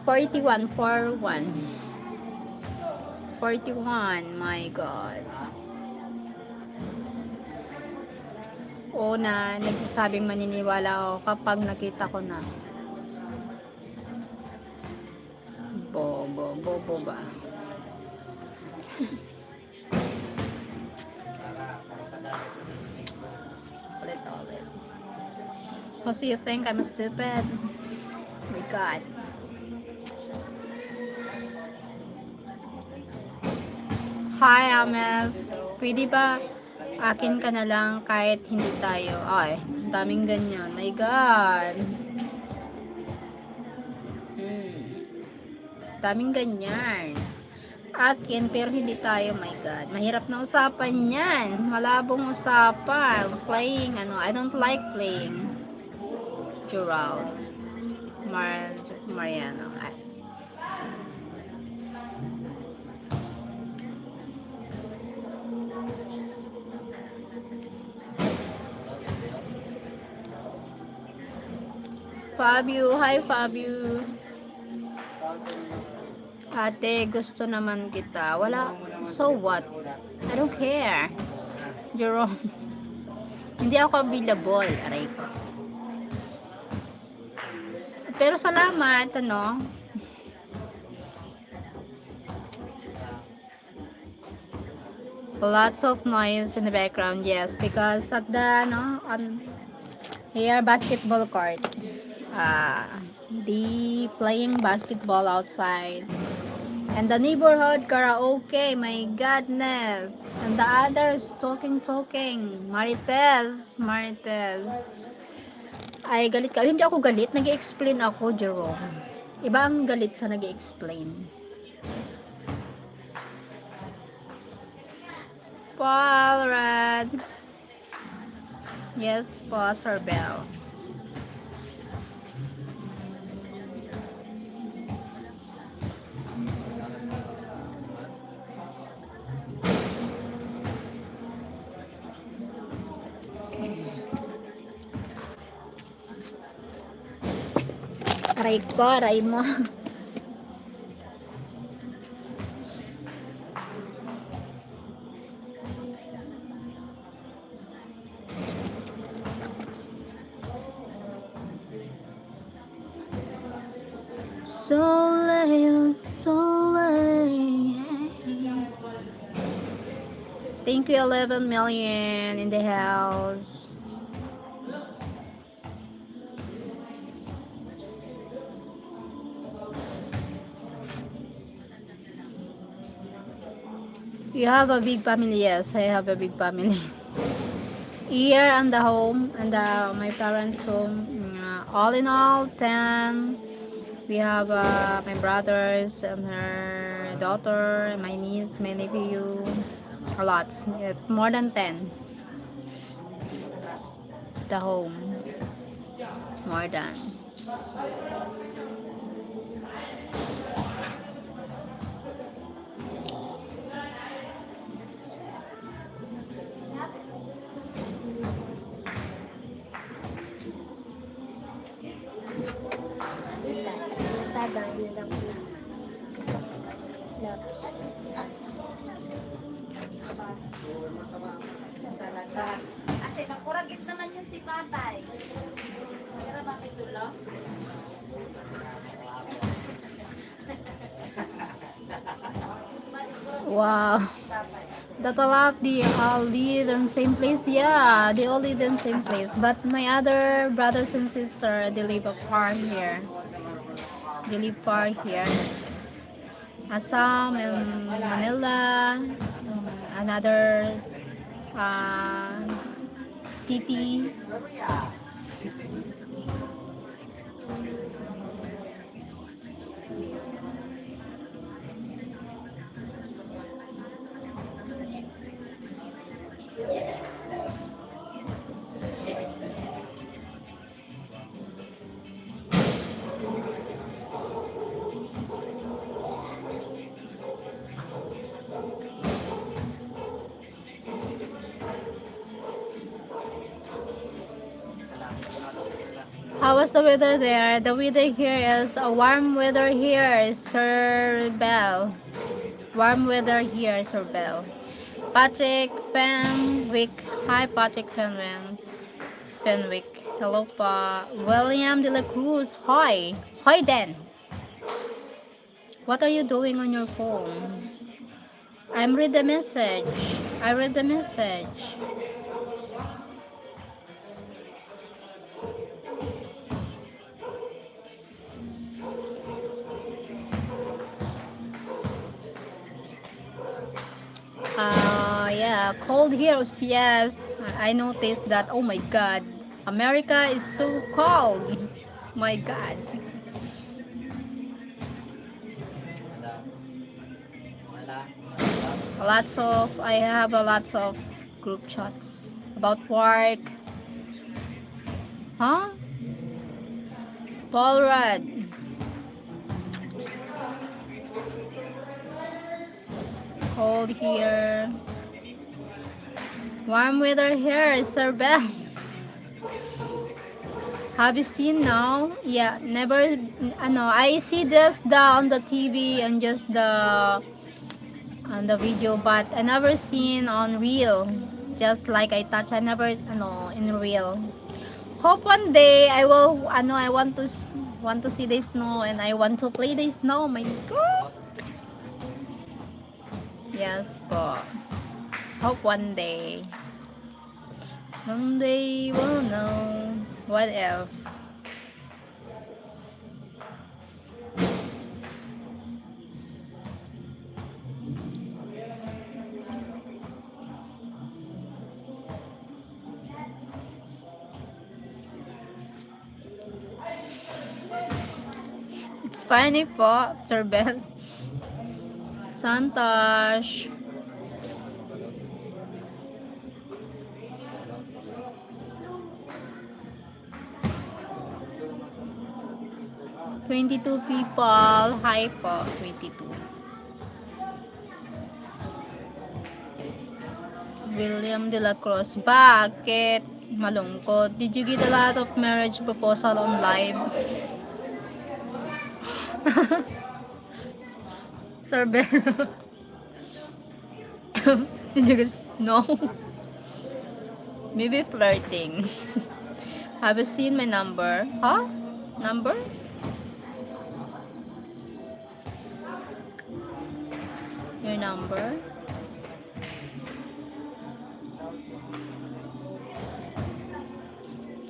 41, 41, my God. Oo na, nagsasabing maniniwala ako kapag nakita ko na. Bobo ba? Ulit. Kasi you think I'm stupid? Oh my God. Hi, Amel. Pwede ba akin ka na lang kahit hindi tayo? Ay, daming ganyan. My God. Daming ganyan. Akin, pero hindi tayo. My God. Mahirap na usapan yan. Malabong usapan. Playing, I don't like playing. Gerald. Mariano. Fabio, hi Fabio. Ate, gusto naman kita. Wala, so what? I don't care. Jerome. Hindi ako available. Aray ko. Pero salamat, ano. Lots of noise in the background, yes, because at the here basketball court, the playing basketball outside, and the neighborhood karaoke. My goodness, and the others talking. Marites. Ay, galit ka. Hindi ako galit, nag-explain ako, Jerome. Iba ang galit sa nag-explain. Paul Red. Yes po, Sir Bell. Aray ko, aray mo. Soleil. Thank you, 11 million in the house. You have a big family? Yes, I have a big family. Here and the home and my parents' home. All in all, 10. We have my brothers and her daughter, my niece, my nephew. A lot, more than 10. The home, more than. Talaga. Kasi makuragit naman yun si Patay. Pero bakit tulong? Wow. That a lot, they all live in same place. Yeah, they all live in same place. But my other brothers and sister, they live apart here. They live far here. Assam and Manila, another city. How was the weather there? The weather here is a warm weather here, Sir Bell. Warm weather here, Sir Bell. Patrick Fenwick. Hi, Patrick Fenwick. Hello pa. William De La Cruz. Hi. Hi, Dan. What are you doing on your phone? I read the message. I read the message. Yeah, cold here. Yes, I noticed that. Oh my God, America is so cold. My God. I have a lots of group chats about work. Huh? Paul Rudd. Cold here. Warm weather here, Sir Bell. Have you seen now? Yeah, never. I see this on the TV and just the on the video, but I never seen on real. Just like I touch, I never in real. Hope one day I will I want to see the snow and I want to play the snow. My God. Yes po. Hope one day. One day we'll know. What if? It's funny po, Sir Bell. Santosh. "22 people." Hi po, 22. William de la Cruz. Bakit? Malungkot. Did you get a lot of marriage proposal on live? Sir Bell. Did you get... No. Maybe flirting. Have you seen my number? Huh? Number? Your number?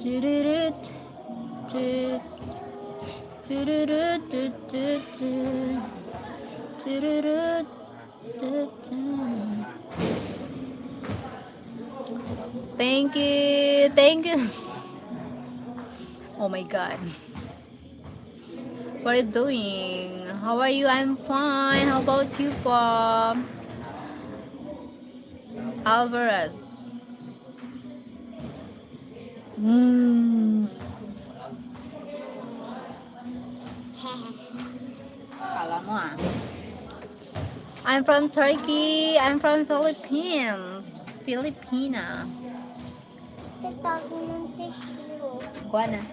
Tururut, tut, tururut, tut, tut, tut, tururut, tut, tut. Thank you, thank you. Oh my God. What are you doing? How are you? I'm fine. How about you, Bob? Alvarez. Kala mo ah. I'm from Turkey. I'm from Philippines. Filipina. Tatago ng tissue. Kuha na.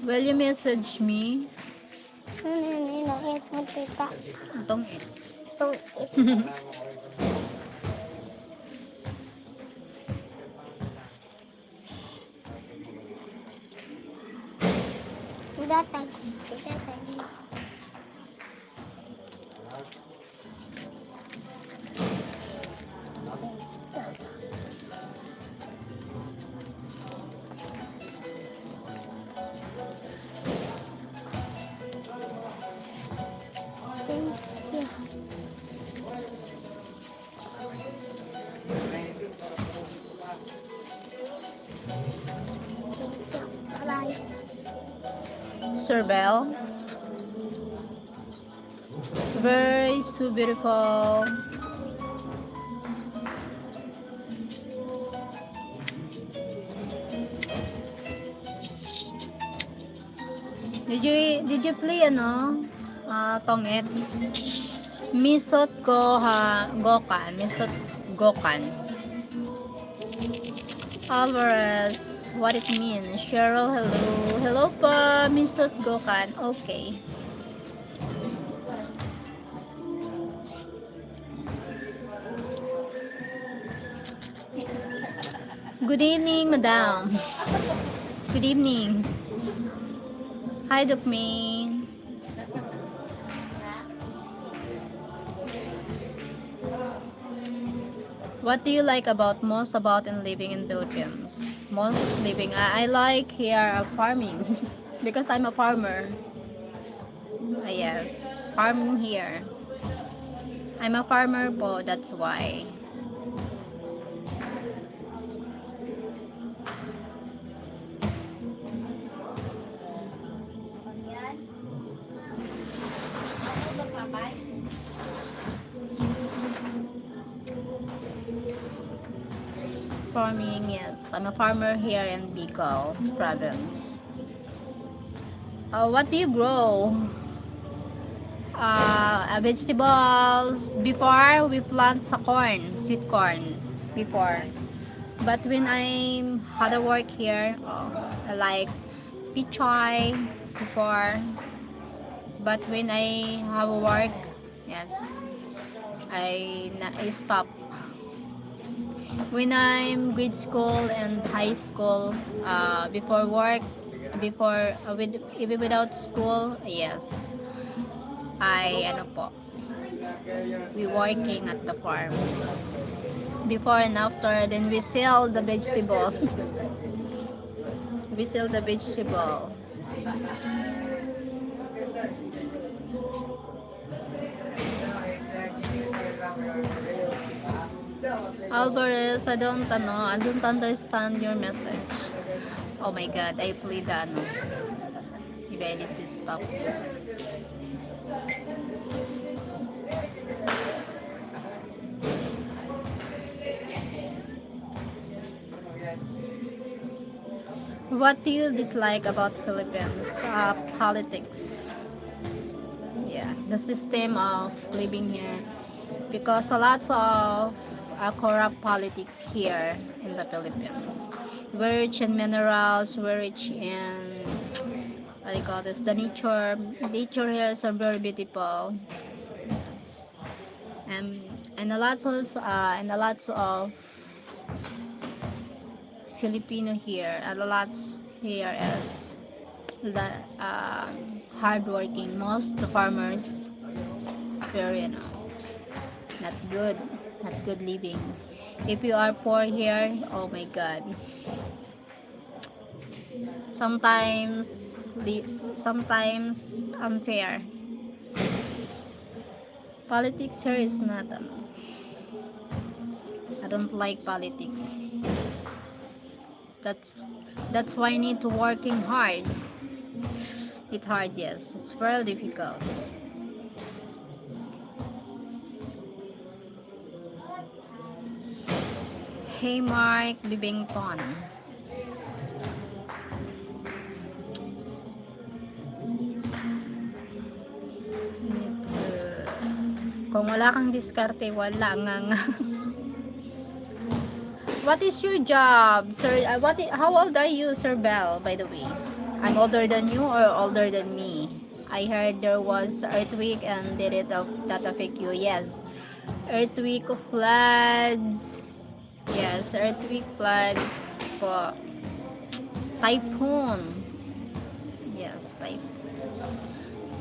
Will you message me? Nakit mo, tita. Itong it. Itong datag. Datag. Sir Bell. Very so beautiful. Did you play tongets? Misot Gokan. Misot Gokan. Alvarez. What it means? Cheryl, hello. Hello pa, Misot Gokan. Okay. Good evening, madam. Good evening. Hi, Dukmin. What do you like most about in living in Philippines? Most living, I like here farming because I'm a farmer. Yes, farming here. I'm a farmer po, that's why. Farming, yes. I'm a farmer here in Bicol province. What do you grow? Vegetables. Before, we plant sa corn, sweet corns. Before. But when I'm had a work here, I like Pichoy before. But when I have a work, yes, I stop. When I'm grade school and high school, before work, before even without school, yes, I ano po, we working at the farm. Before and after, then we sell the vegetable. We sell the vegetable. Alvarez, I don't understand your message. Oh my God, I plead ano. Maybe I need to stop. What do you dislike about Philippines? Politics. Yeah, the system of living here. Because a lot of corrupt politics here in the Philippines. We're rich in minerals, we're rich in what do you call this? The nature here is very beautiful, and a lot of Filipino here, and a lot here is the hardworking. Most the farmers is very not good, not good living. If you are poor here, oh my God. Sometimes, sometimes unfair. Politics here is not. I don't like politics. That's that's why I need to working hard. It's hard, yes. It's very difficult. Hey Mark Bibington. Need to... Kung wala kang diskarte, wala nga nga. What is your job, sir? How old are you, Sir Bell, by the way? I'm older than you or older than me? I heard there was earthquake and did it that affect you? Yes. Earthquake, floods. Yes, earthquake, floods po. Typhoon. Yes, typhoon.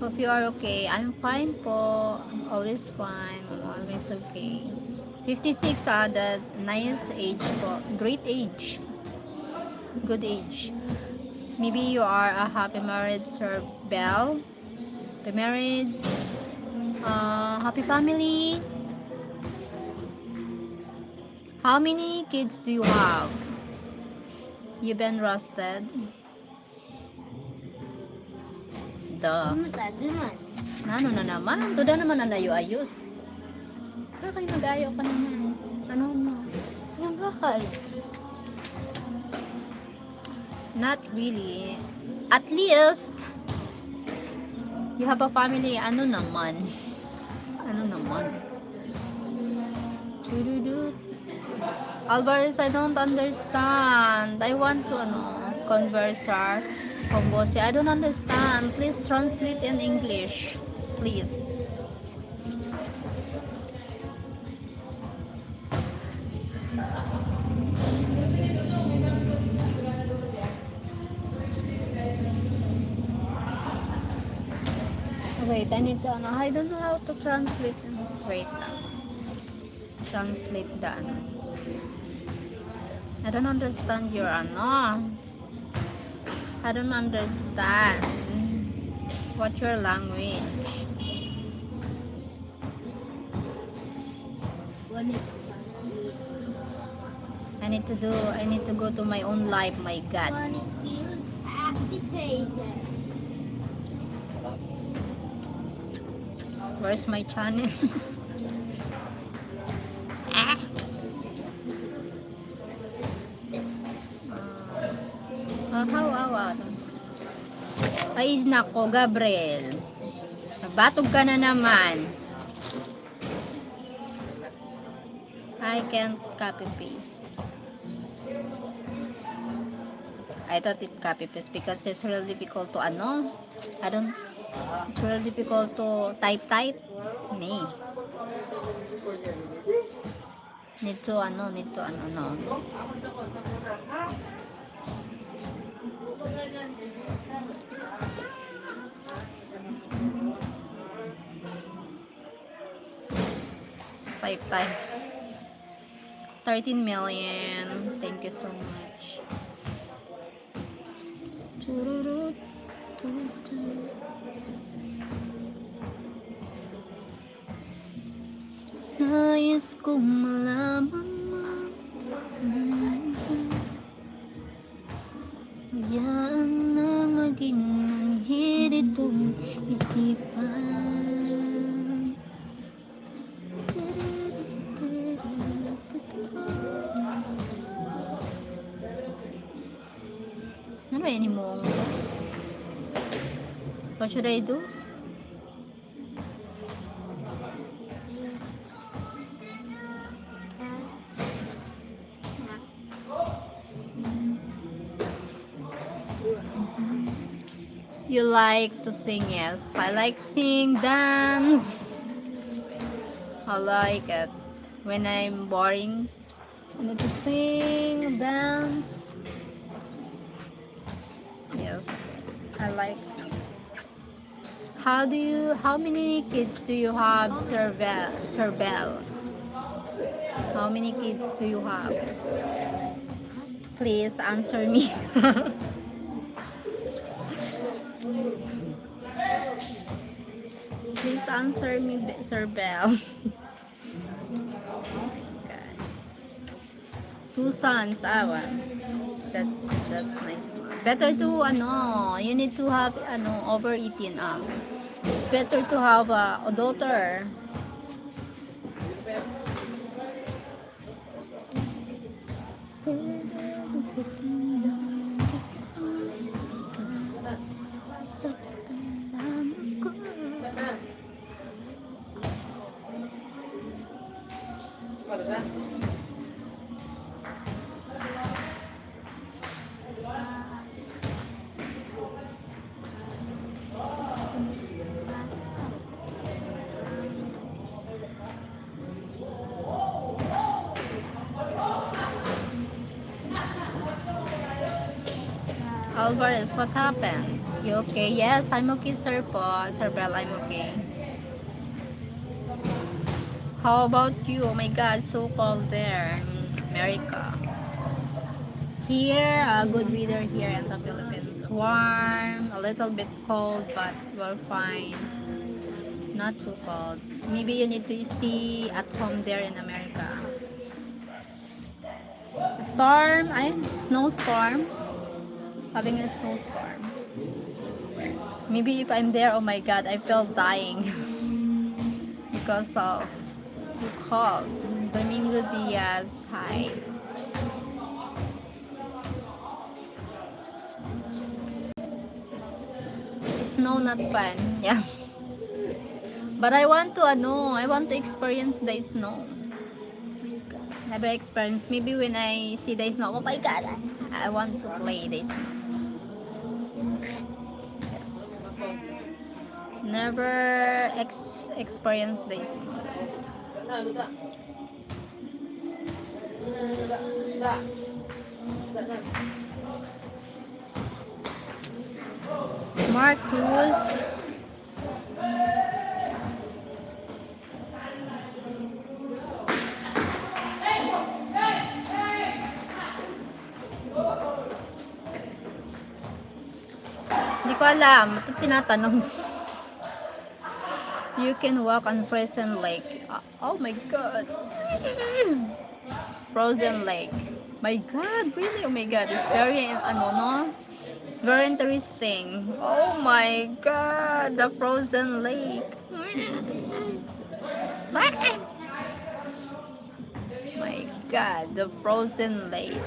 Hope you are okay. I'm fine po. Always fine. Always okay. 56 that nice age po. Great age. Good age. Maybe you are a happy married, Sir Bell. Happy married. Happy family. How many kids do you have? You been roasted? Duh. Ano na naman? Tuda naman na nayo-ayos. Pero kayo nag-ayaw ka naman. Ano mo? Yung bakal. Not really. At least, you have a family. Ano naman? Ano naman? Chududut. Alvarez, I don't understand. I want to converse con Bossy. I don't understand. Please translate in English. Please. Wait, I need to I don't know how to translate. Wait. Translate the I don't understand your I don't understand what your language. I need to go to my own life, my God. Where's my channel? How? Ay, nako, Gabriel. Nabatog ka na naman. I can't copy paste. I thought it copy paste because it's really difficult to ano. I don't. It's really difficult to type. Me. Need to ano, no. Type. 13 million. Thank you so much. Tururut, tururut. Nais kong malaman mo. Yan ang maging manhid itong isipan. Ano ba yun mo? What should I do? You like to sing? Yes, I like sing, dance. I like it. When I'm boring, I need to sing, dance. Yes, I like sing. How many kids do you have, Sir Bell? How many kids do you have? Please answer me. Please answer me, Sir Bell. Okay. 2 sons, well, that's nice. Better to you need to have overeating. It's better to have a daughter. Alvarez, what happened? You okay? Yes, I'm okay, Sir Bell, I'm okay. How about you? Oh my God, so cold there in America. Here, good weather here in the Philippines. Warm, a little bit cold, but we're fine. Not too cold. Maybe you need to stay at home there in America. Snowstorm. Having a snowstorm. Maybe if I'm there, oh my God, I felt dying because of too cold. Domingo Diaz, hi. Snow not fun, yeah. But I want to experience the snow. Never experienced. Maybe when I see the snow, oh my God, I want to play the snow. Never experienced this. Mark Cruz. Hindi ko alam. Ito tinatanong. You can walk on frozen lake. Oh my God. Frozen lake. My God, really? Oh my God, it's very It's very interesting. Oh my God, the frozen lake. My God, the frozen lake.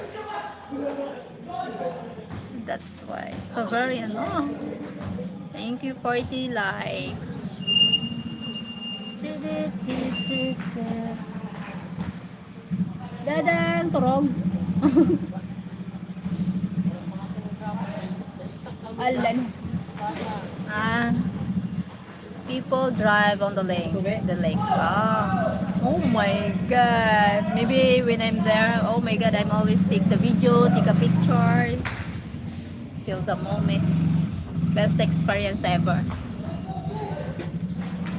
That's why. So very Thank you for the likes. Dadang turog. Alan. People drive on the lake. The lake. Oh my god. Maybe when I'm there, oh my god, I'm always take the video, take a pictures. Till the moment. Best experience ever.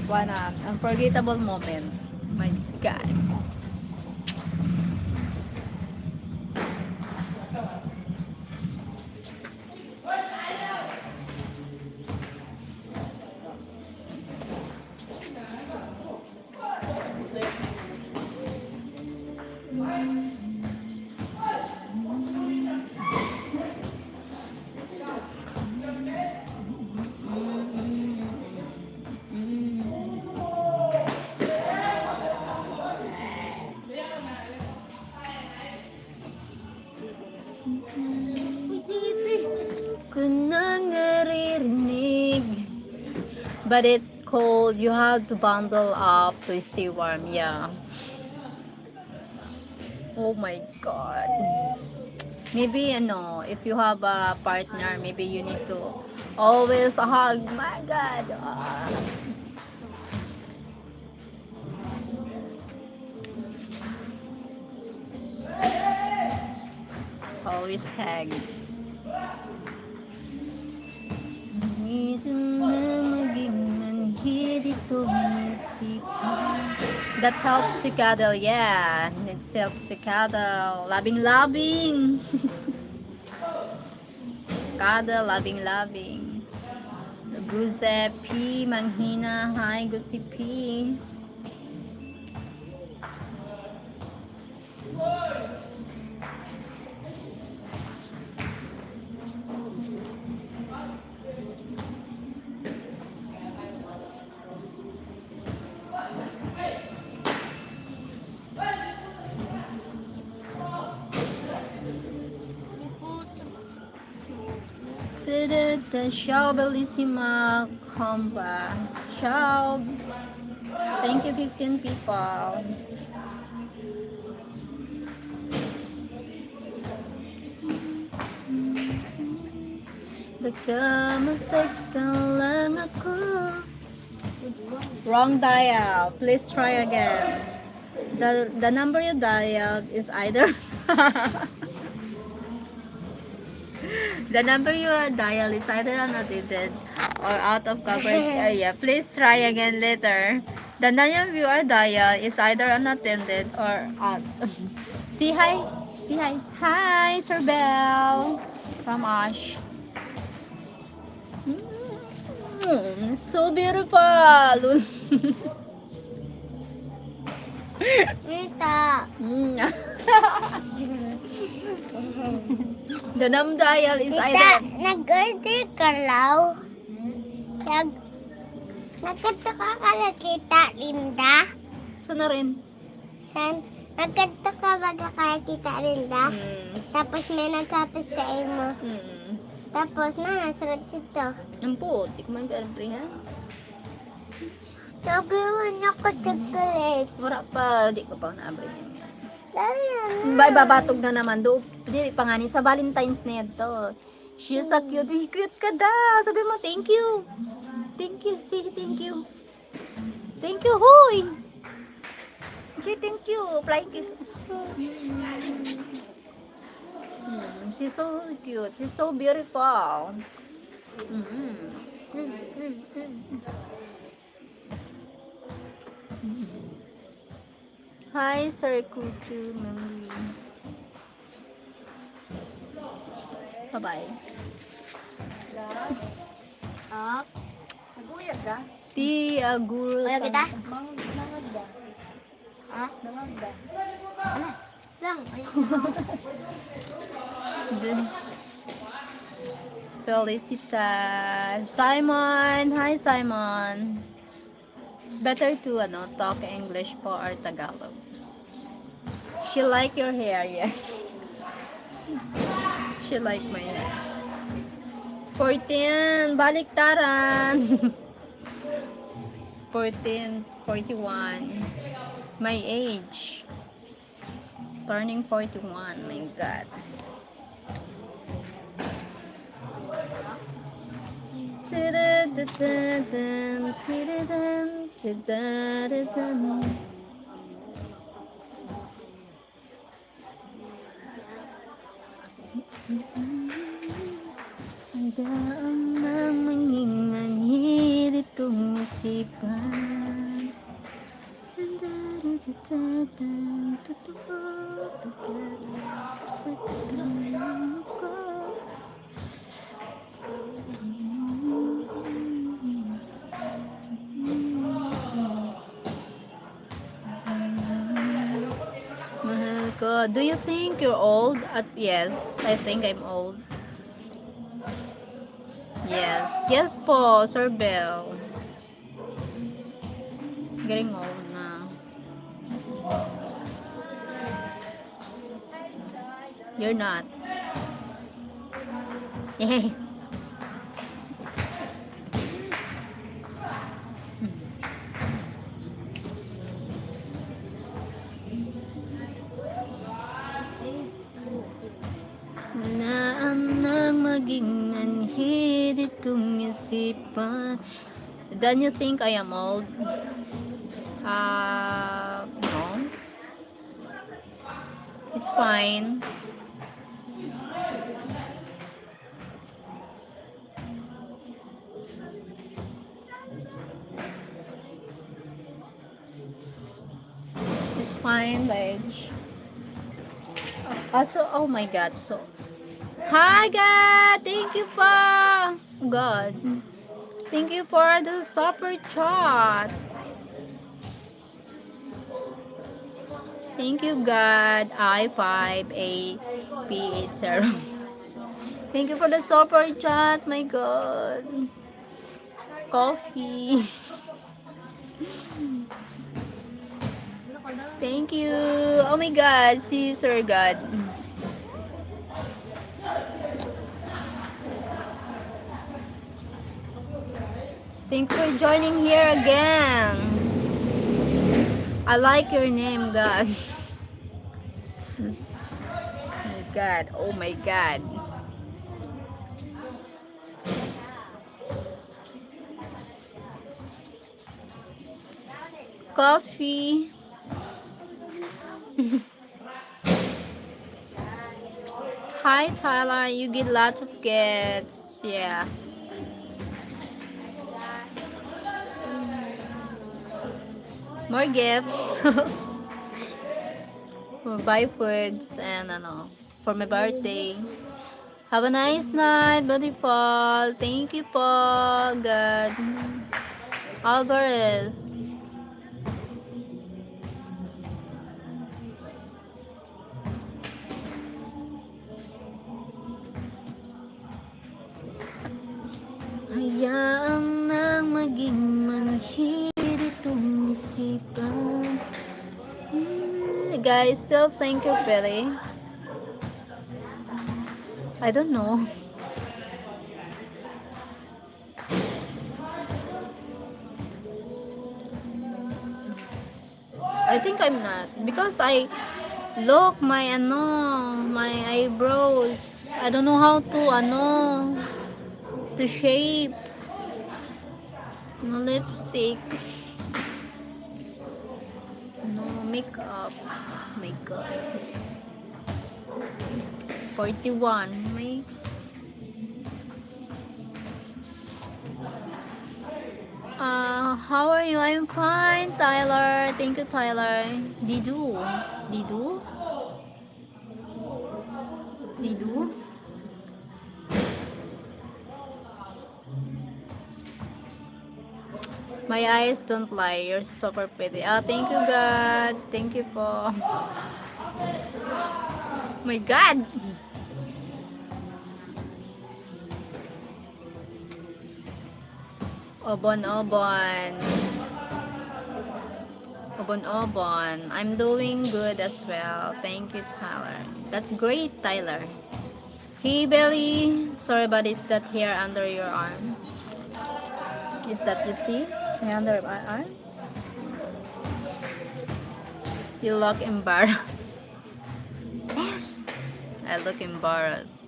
One unforgettable moment. My god. Kung naririnig. But it cold, you have to bundle up to stay warm. Yeah. Oh my god. Maybe if you have a partner, maybe you need to always hug. My god. Always hug. That helps to cuddle, yeah. It helps to cuddle. Loving. Cuddle, loving. Giuseppe, Manghina. Hi, Giuseppe. Ciao, bellissima compa. Ciao. Thank you, 15 people. Nagkamasaktan lang ako. Wrong dial. Please try again. The number you dialed is either the number you dial is either unattended or out of coverage area. Please try again later. The number you are dial is either unattended or out. Say hi. Say hi. Hi, Sir Bell from Ash. So beautiful. Tita. The number dial is Tita, either nag-order ka raw? Nagkanta ka kala Tita Linda? Saan na rin? San? Nagkanta ka baga kala Tita Linda? Tapos may nagkapit sa imo. Tapos nasunod sito. Ang puti ko man ka-rin ha? Sabi mo niya ko chocolate. Wala pa, di ko pa na-abri yan. Dahil Bye, babatog na naman do. Di pa nga ni sa Valentine's na to. She's so cute. Cute ka daw. Sabi mo, thank you. Thank you. Say thank you. Thank you, hoy. Say thank you. Flying kiss. She's so cute. She's so beautiful. Hi, Sir Kutu Memory. Bye-bye. Naguyag ka? Ti aguro. Kaya kita? Mangagda. Ha? Mangagda. Ano? Lang. Felicita. Simon. Hi, Simon. Better to talk English po or Tagalog. She like your hair, yes. She like my hair. 14, baliktaran. 14, 41. My age. Turning 41, my God. Tidadadadun, tidadun, tidadadun. Hanggang na maging manhid itong isipan. Dadadadadun, totoo, sa tingin ko. Mahal ko. Do you think you're old? Yes, I think I'm old. Yes. Yes po, Sir Bell. Getting old na. You're not. Yay. Naan nang maging manhid itong isipan. Don't you think I am old? No. It's fine. It's fine, like. Also, oh my God, so. Hi, God! Thank you pa! God. Thank you for the super chat. Thank you, God. I58P80. Thank you for the super chat, my God. Coffee. Thank you. Oh my God, see Sir God. Thank you for joining here again. I like your name, God. Oh my God. Oh my God. Coffee. Hi Tyler, you get lots of gifts. Yeah. More gifts. Buy foods and for my birthday. Have a nice night, beautiful. Thank you po, God. Alvarez. Hayaan nang maging manhid itong isipan. Guys, still thank you, Billy. I don't know. I think I'm not because I look my my eyebrows. I don't know how to shape. No lipstick. No makeup. Makeup. 41. May how are you? I'm fine, Tyler. Thank you, Tyler. Didu. Didu? Didu? My eyes don't lie. You're super pretty. Oh, thank you, God. Thank you po. My God. Obon, obon. Obon, obon. I'm doing good as well. Thank you, Tyler. That's great, Tyler. Hey, Belly. Sorry, but is that hair under your arm? Is that you see? Under my arm? You look embarrassed. I look embarrassed.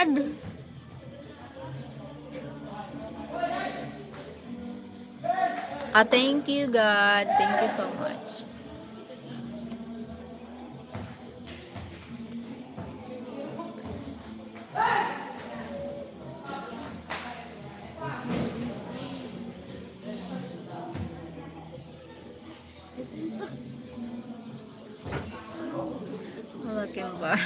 God! Thank you, God. Thank you so much. Looking for.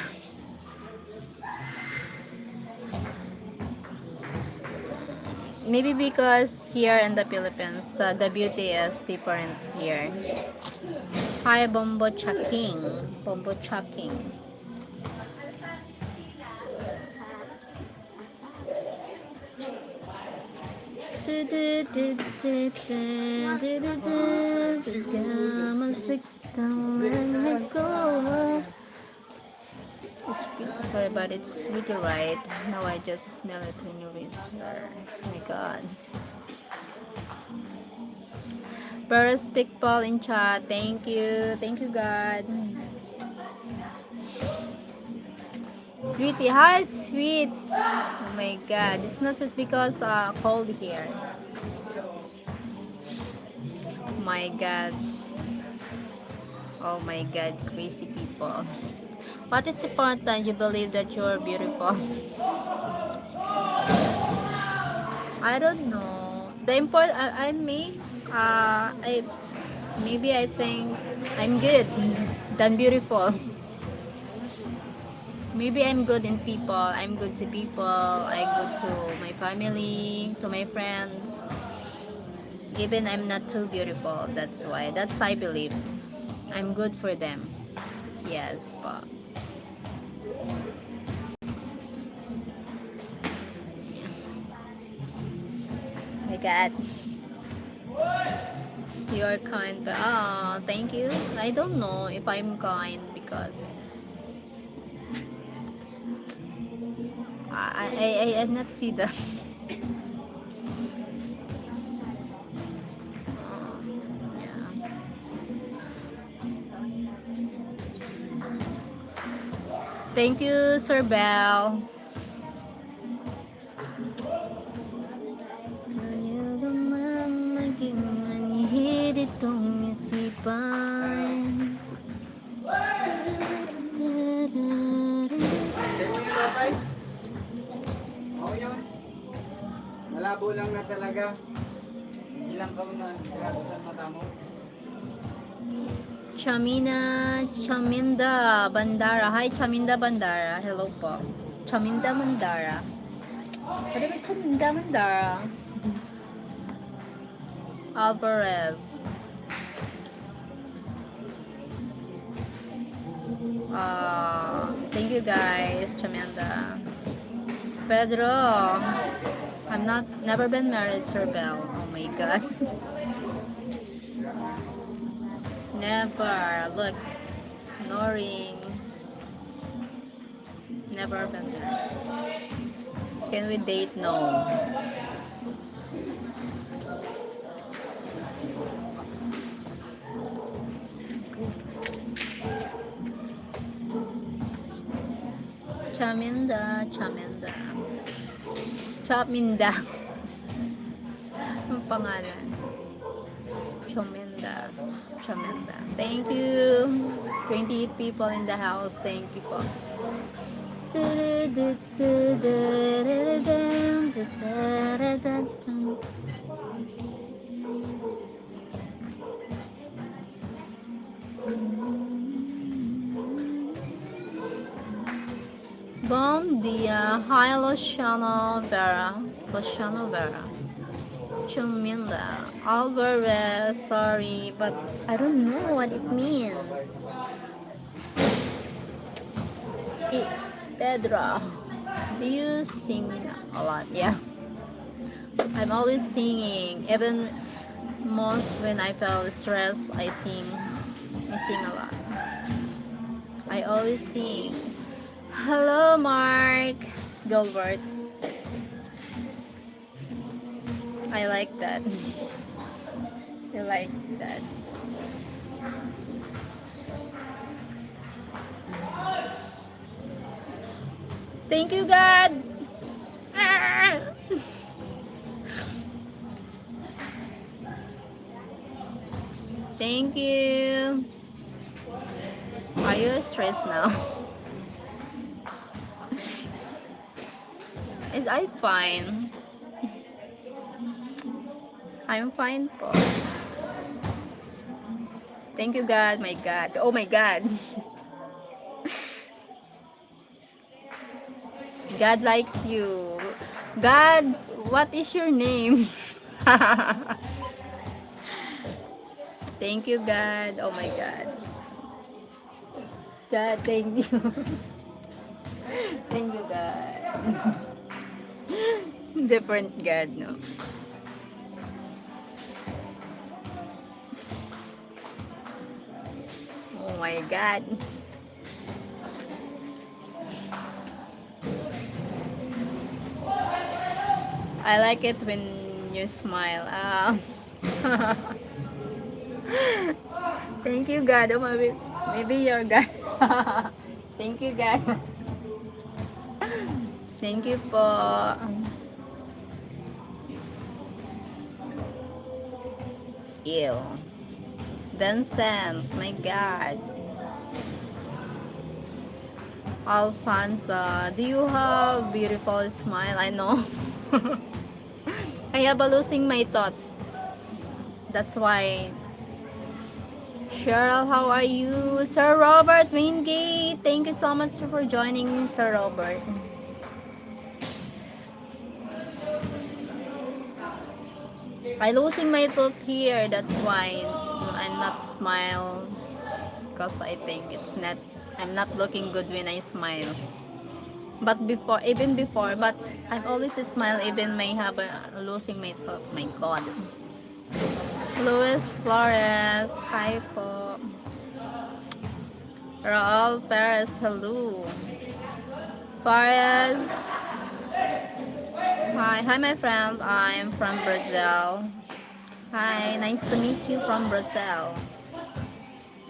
Maybe because here in the Philippines, the beauty is different here. Hi, Bombo Chucking. Bombo Chucking. Sorry, but it's sweet, right? Now I just smell it when you whisper. Oh my God. First speak Paul in chat. Thank you. Thank you, God. Sweetie, hi, it's sweet. Oh my God. It's not just because cold here. My God. Oh my God, crazy people. What is important? You believe that you're beautiful. I don't know. The important I may I maybe I think I'm good than beautiful. Maybe I'm good in people. I'm good to people. I'm good to my family, to my friends. Even I'm not too beautiful. That's why. That's I believe. I'm good for them. Yes, but my God, you're kind. But oh, thank you. I don't know if I'm kind because I not see that. Yeah. Thank you, Sir Bell. Ayaw naman maging manhid itong isipan. Sa'yo yung lapay? Oo yun. Malabo lang na talaga. Hindi lang ka na sa mata mo. Chamina, Chaminda Bandara. Hi, Chaminda Bandara. Hello po. Chaminda Bandara. Ano ba Chaminda Bandara? Alvarez. Thank you guys, Chaminda. Pedro. I'm not never been married, Sir Bell. Oh my God. Never. Look. No ring. Never been married. Can we date? No. Chaminda, Chaminda. Chaminda. Ang pangalan. Chaminda. Chaminda. Thank you. 28 people in the house. Thank you po. Bom dia. Hi, Luciano Vera. Luciano Vera. Chuminda. Alvarez. Sorry, but I don't know what it means. Pedro. Do you sing a lot? Yeah. I'm always singing. Even most when I feel stressed, I sing. I sing a lot. I always sing. Hello, Mark Gilbert. I like that. I like that. Thank you, God. Ah! Thank you. Are you stressed now? Is I fine? I'm fine po. Thank you, God. My God. Oh my God. God likes you. God, what is your name? Thank you, God. Oh my God. God, thank you. Thank you, God. Different God, no? Oh my God. I like it when you smile. Thank you, God. Oh, maybe you're God. Thank you, God. Thank you po. Ew. Vincent, my God. Alfonso, do you have beautiful smile? I know. I have a losing my thought. That's why. Cheryl, how are you? Sir Robert Wingate, thank you so much for joining, Sir Robert. I losing my tooth here. That's why I'm not smile. Because I think it's not. I'm not looking good when I smile. But before, even before, but I always smile even may have a losing my tooth. My God. Luis Flores, hi po. Raul Perez, hello. Fares, hi my friend. I'm from Brazil. Hi, nice to meet you from Brazil.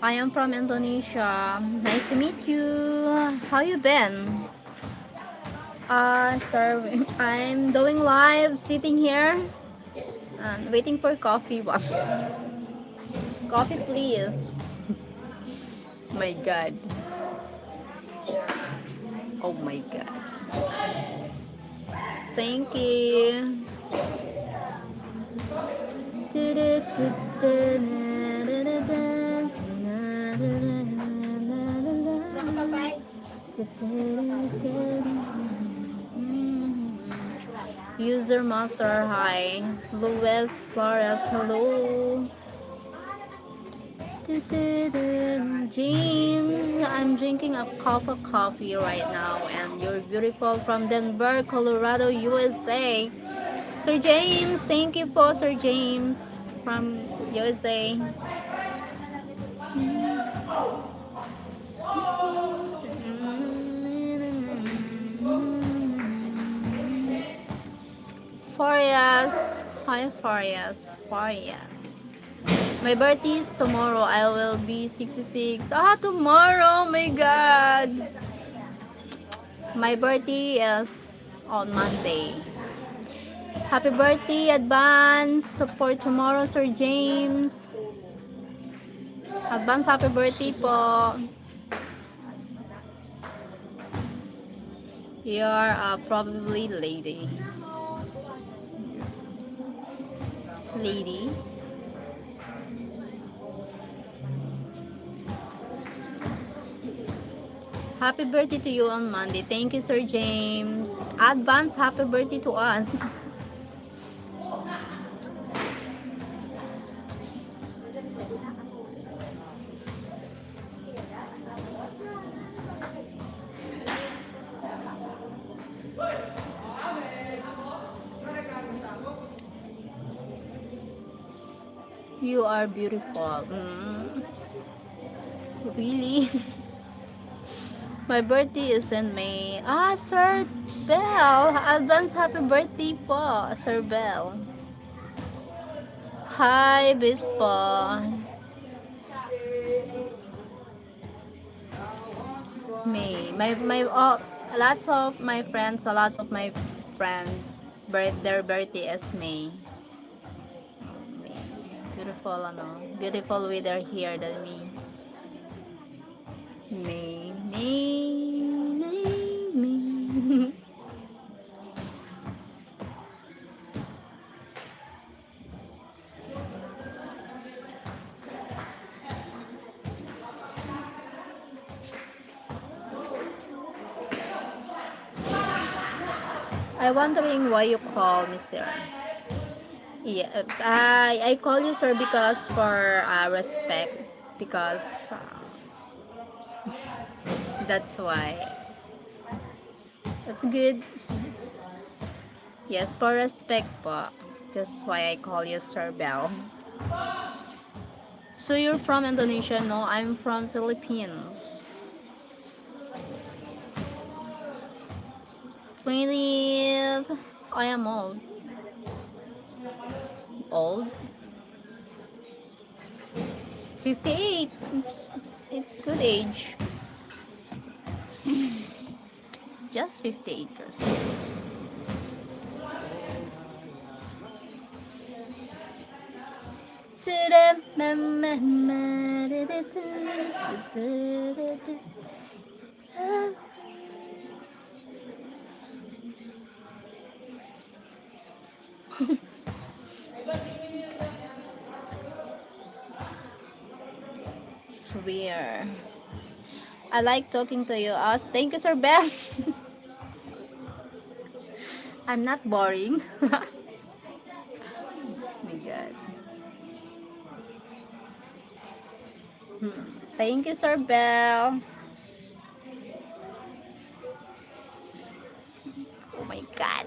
I am from Indonesia. Nice to meet you. How you been? Sir, I'm doing live, sitting here and waiting for coffee. Wow. Coffee, please. My God. Oh my God. Thank you. User Master, hi. Luis Flores, hello. James, I'm drinking a cup of coffee right now, and you're beautiful from Denver, Colorado, USA. Sir James, thank you po, Sir James from USA. Farias, hi Farias, Farias. My birthday is tomorrow. I will be 66. Tomorrow, my God. My birthday is on Monday. Happy birthday, advance for tomorrow, Sir James. Advance happy birthday po. You're probably lady. Lady. Happy birthday to you on Monday. Thank you, Sir James. Advance happy birthday to us. You are beautiful. Really? My birthday is in May. Sir Bell. Advance happy birthday po, Sir Bell. Hi, Bispo. May. lots of my friends, their birthday is May. May. Beautiful, ano, beautiful weather here than me. May, May. I'm wondering why you call me sir. Yeah, I call you sir because for respect, because that's why. That's good. Yes, for respect po. That's why I call you Sir Bell. So you're from Indonesia? No, I'm from Philippines. 20th. I am old. Old? 58. It's good age. Just 58 years. Swear. I like talking to you. Thank you, Sir Bell. I'm not boring. My God. Thank you, Sir Bell. Oh my God.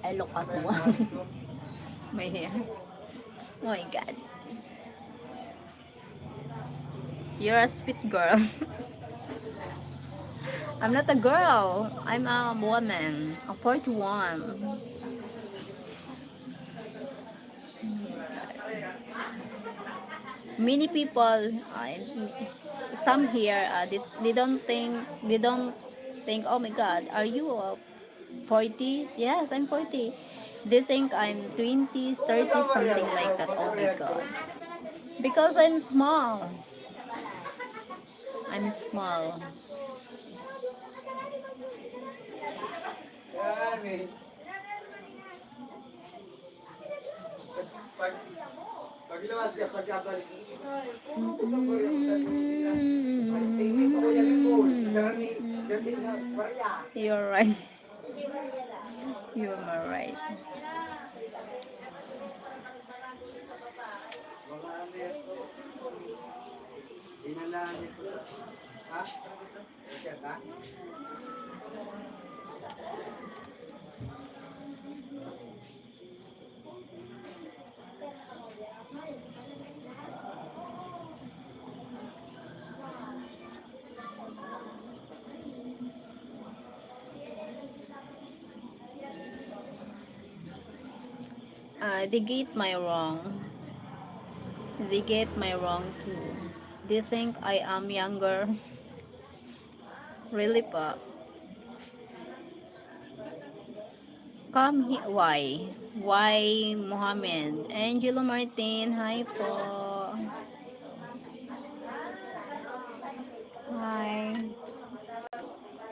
I look as one. My hair. Oh my God. You're a sweet girl. I'm not a girl. I'm a woman. I'm 41. Many people, some here, they don't think, oh my God, are you 40s? Yes, I'm 40. They think I'm 20s, 30s, something like that. Oh my God. Because I'm small. I'm small. Yan eh. Pag, pag luwas ka, pagkabalik. Ay, pupusan ko rin. Singit ako yan yung goal. Karani, kasi na, barya. You're right. You're right. Mga ano yan to. Inalaan nito. Ha? Bakit ha? They get my wrong. They get my wrong too. They think I am younger. Really pa? Come here. Why? Why Mohammed? Angelo Martin, hi po. Hi.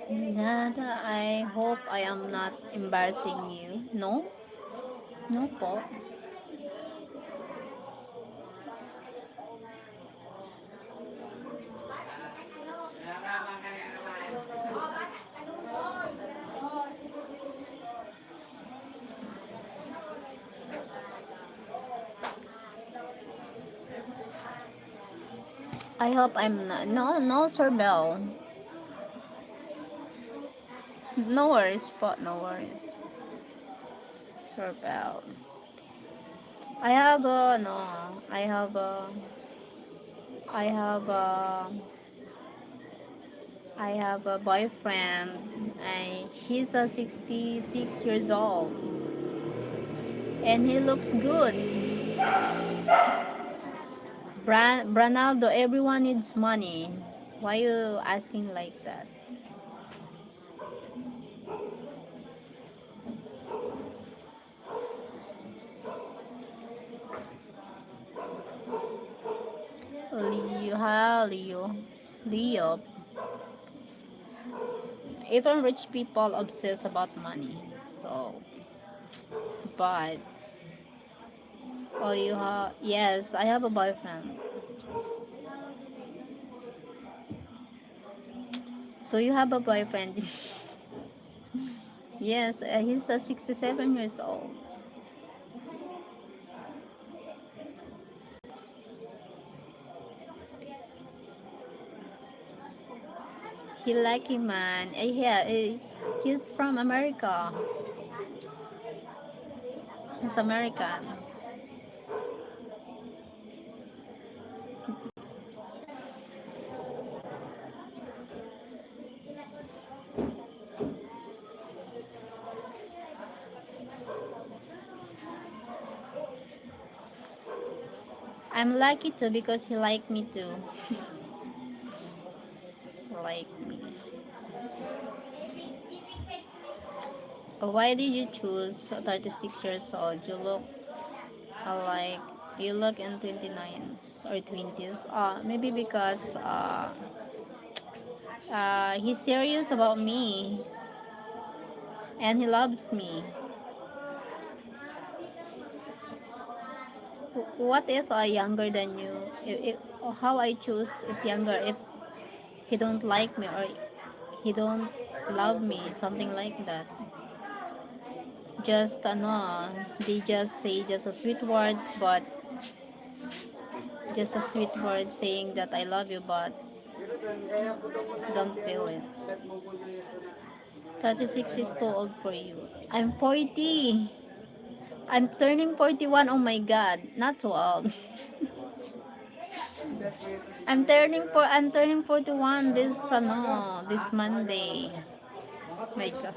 Nada, I hope I am not embarrassing you. No? No po. I hope I'm not. No, no, Sir Bell. No worries po, no worries. Sir Bell. I have a, no, I have a, I have a, I have a boyfriend and he's a 66 years old And he looks good. Branaldo, everyone needs money. Why you asking like that? Leo. Even rich people obsess about money. So, but oh, you have yes, I have a boyfriend. So you have a boyfriend? Yes, he's 67 years old. He lucky man. Yeah, he's from America. He's American. I'm lucky too because he like me too. Like me. Why did you choose 36 years old? Like you look in 29s or 20s. Maybe because he's serious about me and he loves me. What if I younger than you? How I choose if younger if he don't like me or he don't love me, something like that. Just no, they just say just a sweet word, but just a sweet word saying that I love you, but don't feel it. 36 is too old for you. I'm 40. I'm turning 41. Oh my god, not too old. I'm turning 41 this Monday. My god.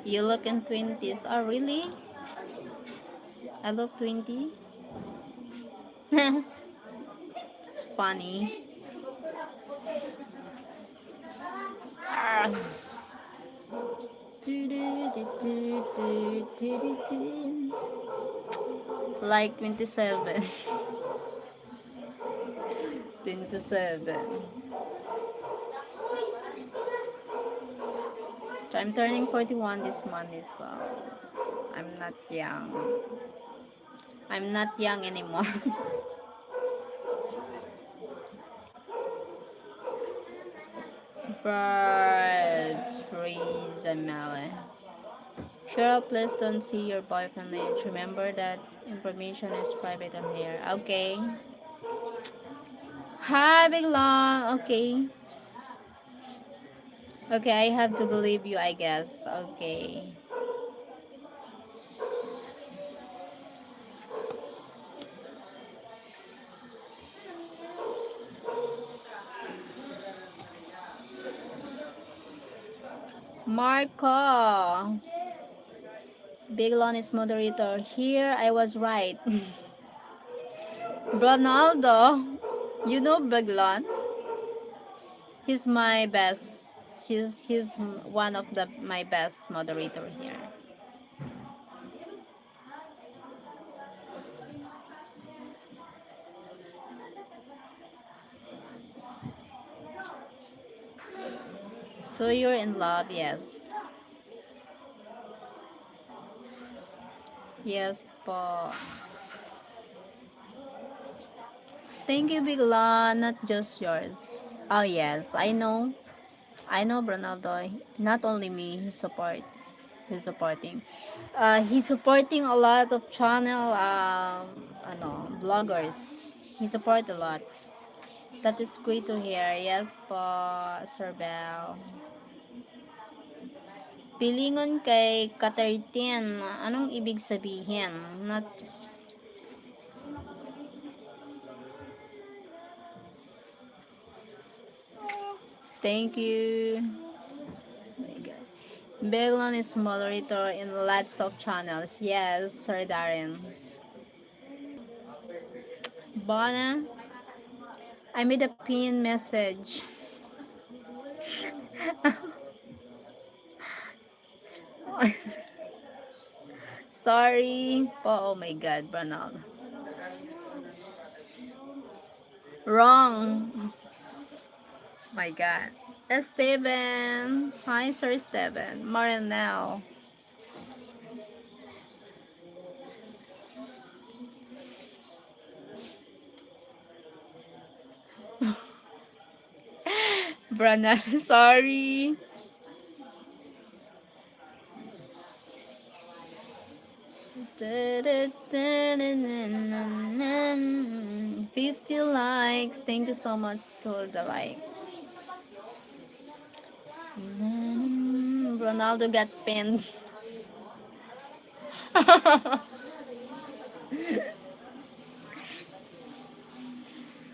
You look in 20s. Oh really? I look 20. It's funny. Ah. Like 27. 27. So I'm turning 41 this Monday, so I'm not young. I'm not young anymore. Birds, trees, and melon. Cheryl, please don't see your boyfriend age. Remember that information is private on here. Okay. Hi, Big Long. Okay. Okay, I have to believe you, I guess. Okay. Marco. Big Long is moderator. Here, I was right. Ronaldo. You know Big Long? He's my best. He's one of the my best moderator here. So you're in love, yes. Yes po. Thank you, Big Lon, not just yours. Oh yes, I know. I know Ronaldo. Not only me, he's supporting. He's supporting a lot of channel vloggers. He support a lot. That is great to hear. Yes po, Sir Bell. Pilingon kay ka-13. Anong ibig sabihin? Not just... Thank you. Oh my God. Beglon is moderator in lots of channels. Yes, Sir Darren. Bona, I made a pin message. Sorry. Oh my God, Ronald. Wrong. My God. Esteban. Hi, Sir Esteban. Marinel. Branal. Sorry. Da-da-da-da-da-da-da. 50 likes. Thank you so much for the likes. Ronaldo got pinned.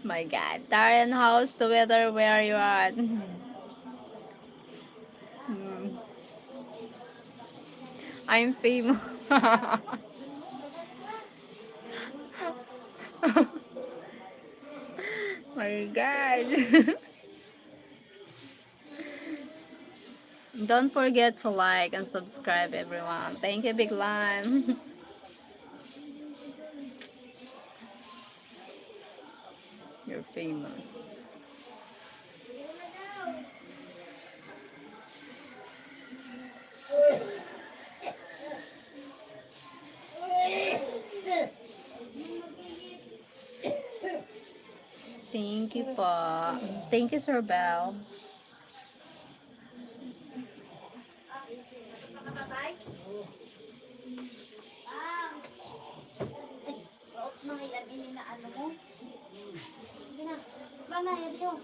My God. Darren, how's the weather where you at? Hmm. I'm famous. My God. Don't forget to like and subscribe, everyone. Thank you, Big Lan. You're famous. Thank you po. Thank you, Sir Bell. Suot mo ilan ini na ano mo. Sige na. Mana yan yo.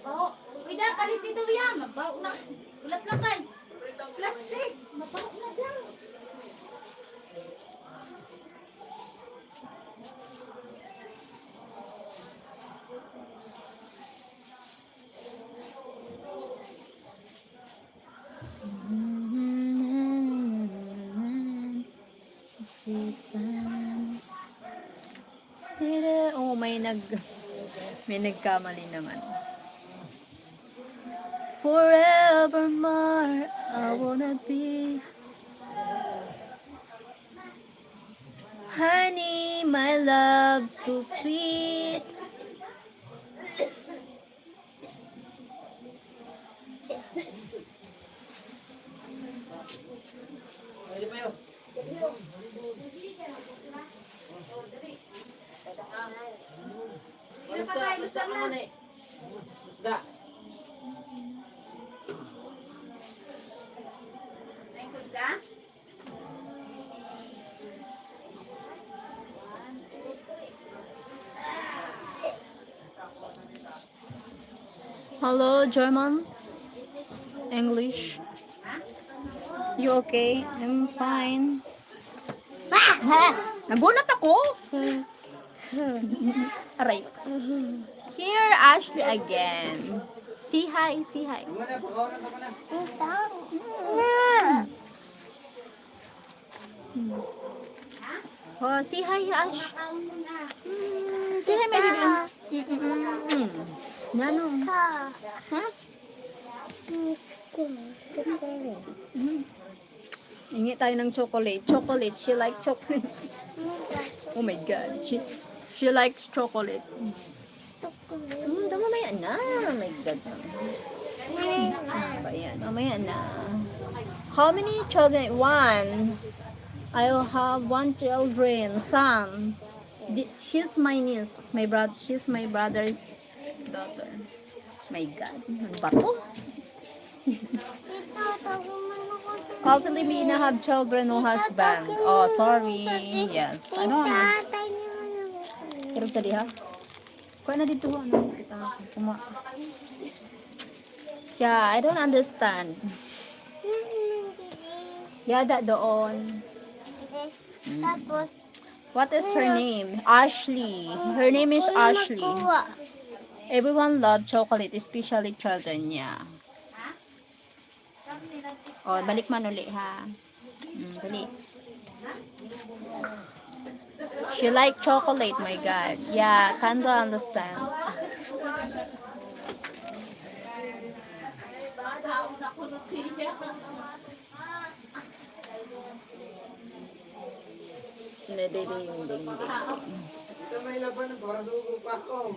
Bao. Uy da kalit dito yan. Mabao na. Ulat na kay. Plastic. Mabao na dyan. Oh, may nagkamali naman. Forevermore, I wanna be honey, my love, so sweet. Sino pa tayo? Lusan na. Isda. Naikot ka? Hello, German? English? You okay? I'm fine. Ha? Nabunot ako? Aray. Here, Ashley again. Say hi, say hi. Muna, pagawalan ka muna. Oh, say hi, Ash. Say hi, my baby. Nano? Ha? Hingi tayo ng chocolate. Chocolate. She like chocolate. Oh my God. She likes chocolate. Mamaya na. Oh my God. Mamaya na. How many children? One. I have one children. Son. She's my niece. She's my brother's daughter. My God. Ano ba to? All Filipina have children no husband. Oh, sorry. Yes. Ano? Pero sa diha? Kuha na dito. Ano? Yeah, I don't understand. Yada doon. Tapos, What is her name? Ashley. Her name is Ashley. Everyone love chocolate, especially children. Yeah. Ha? Sabi nila, Oh, balik man uli ha. Dali. She like chocolate, my God. Yeah, kinda understand. baka na ko na siya. Ding, ding, ding, ding. Dito may laban na para dugo pa ako.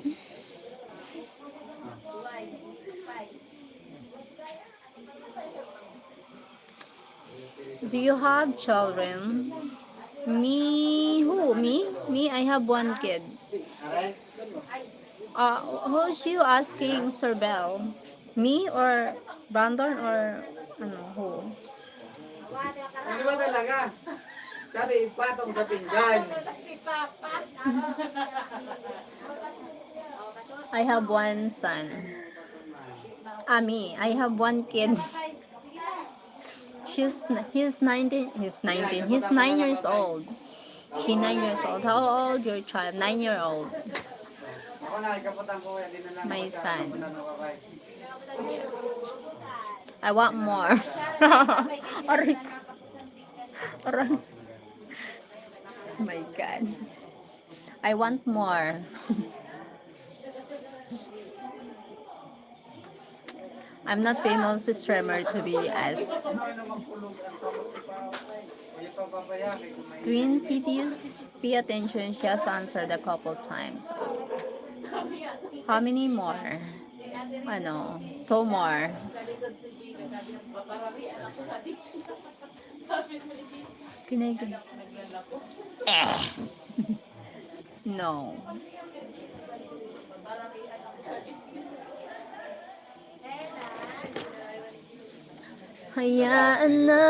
Do you have children? Me, who? Me, I have one kid. Aray? Who's you asking, Sir Bell? Me or Brandon or ano, who? Ano ba talaga? Sabi, ipatong sa pinggan. Si Papa. I have one son. Me, I have one kid. He's 19, he's 19, he's 9 years old. He 9 years old. How old your child? 9-year-old. Ako na, ikaputan ko. Hindi na lang. My son. Ikaputan ko kay. I want more. Aray. Aray. Oh my God. I want more. I'm not famous streamer to be asked. Twin Cities, pay attention, just answered a couple times. How many more? Ano, 2 more. Kinig. No. Hayaan na.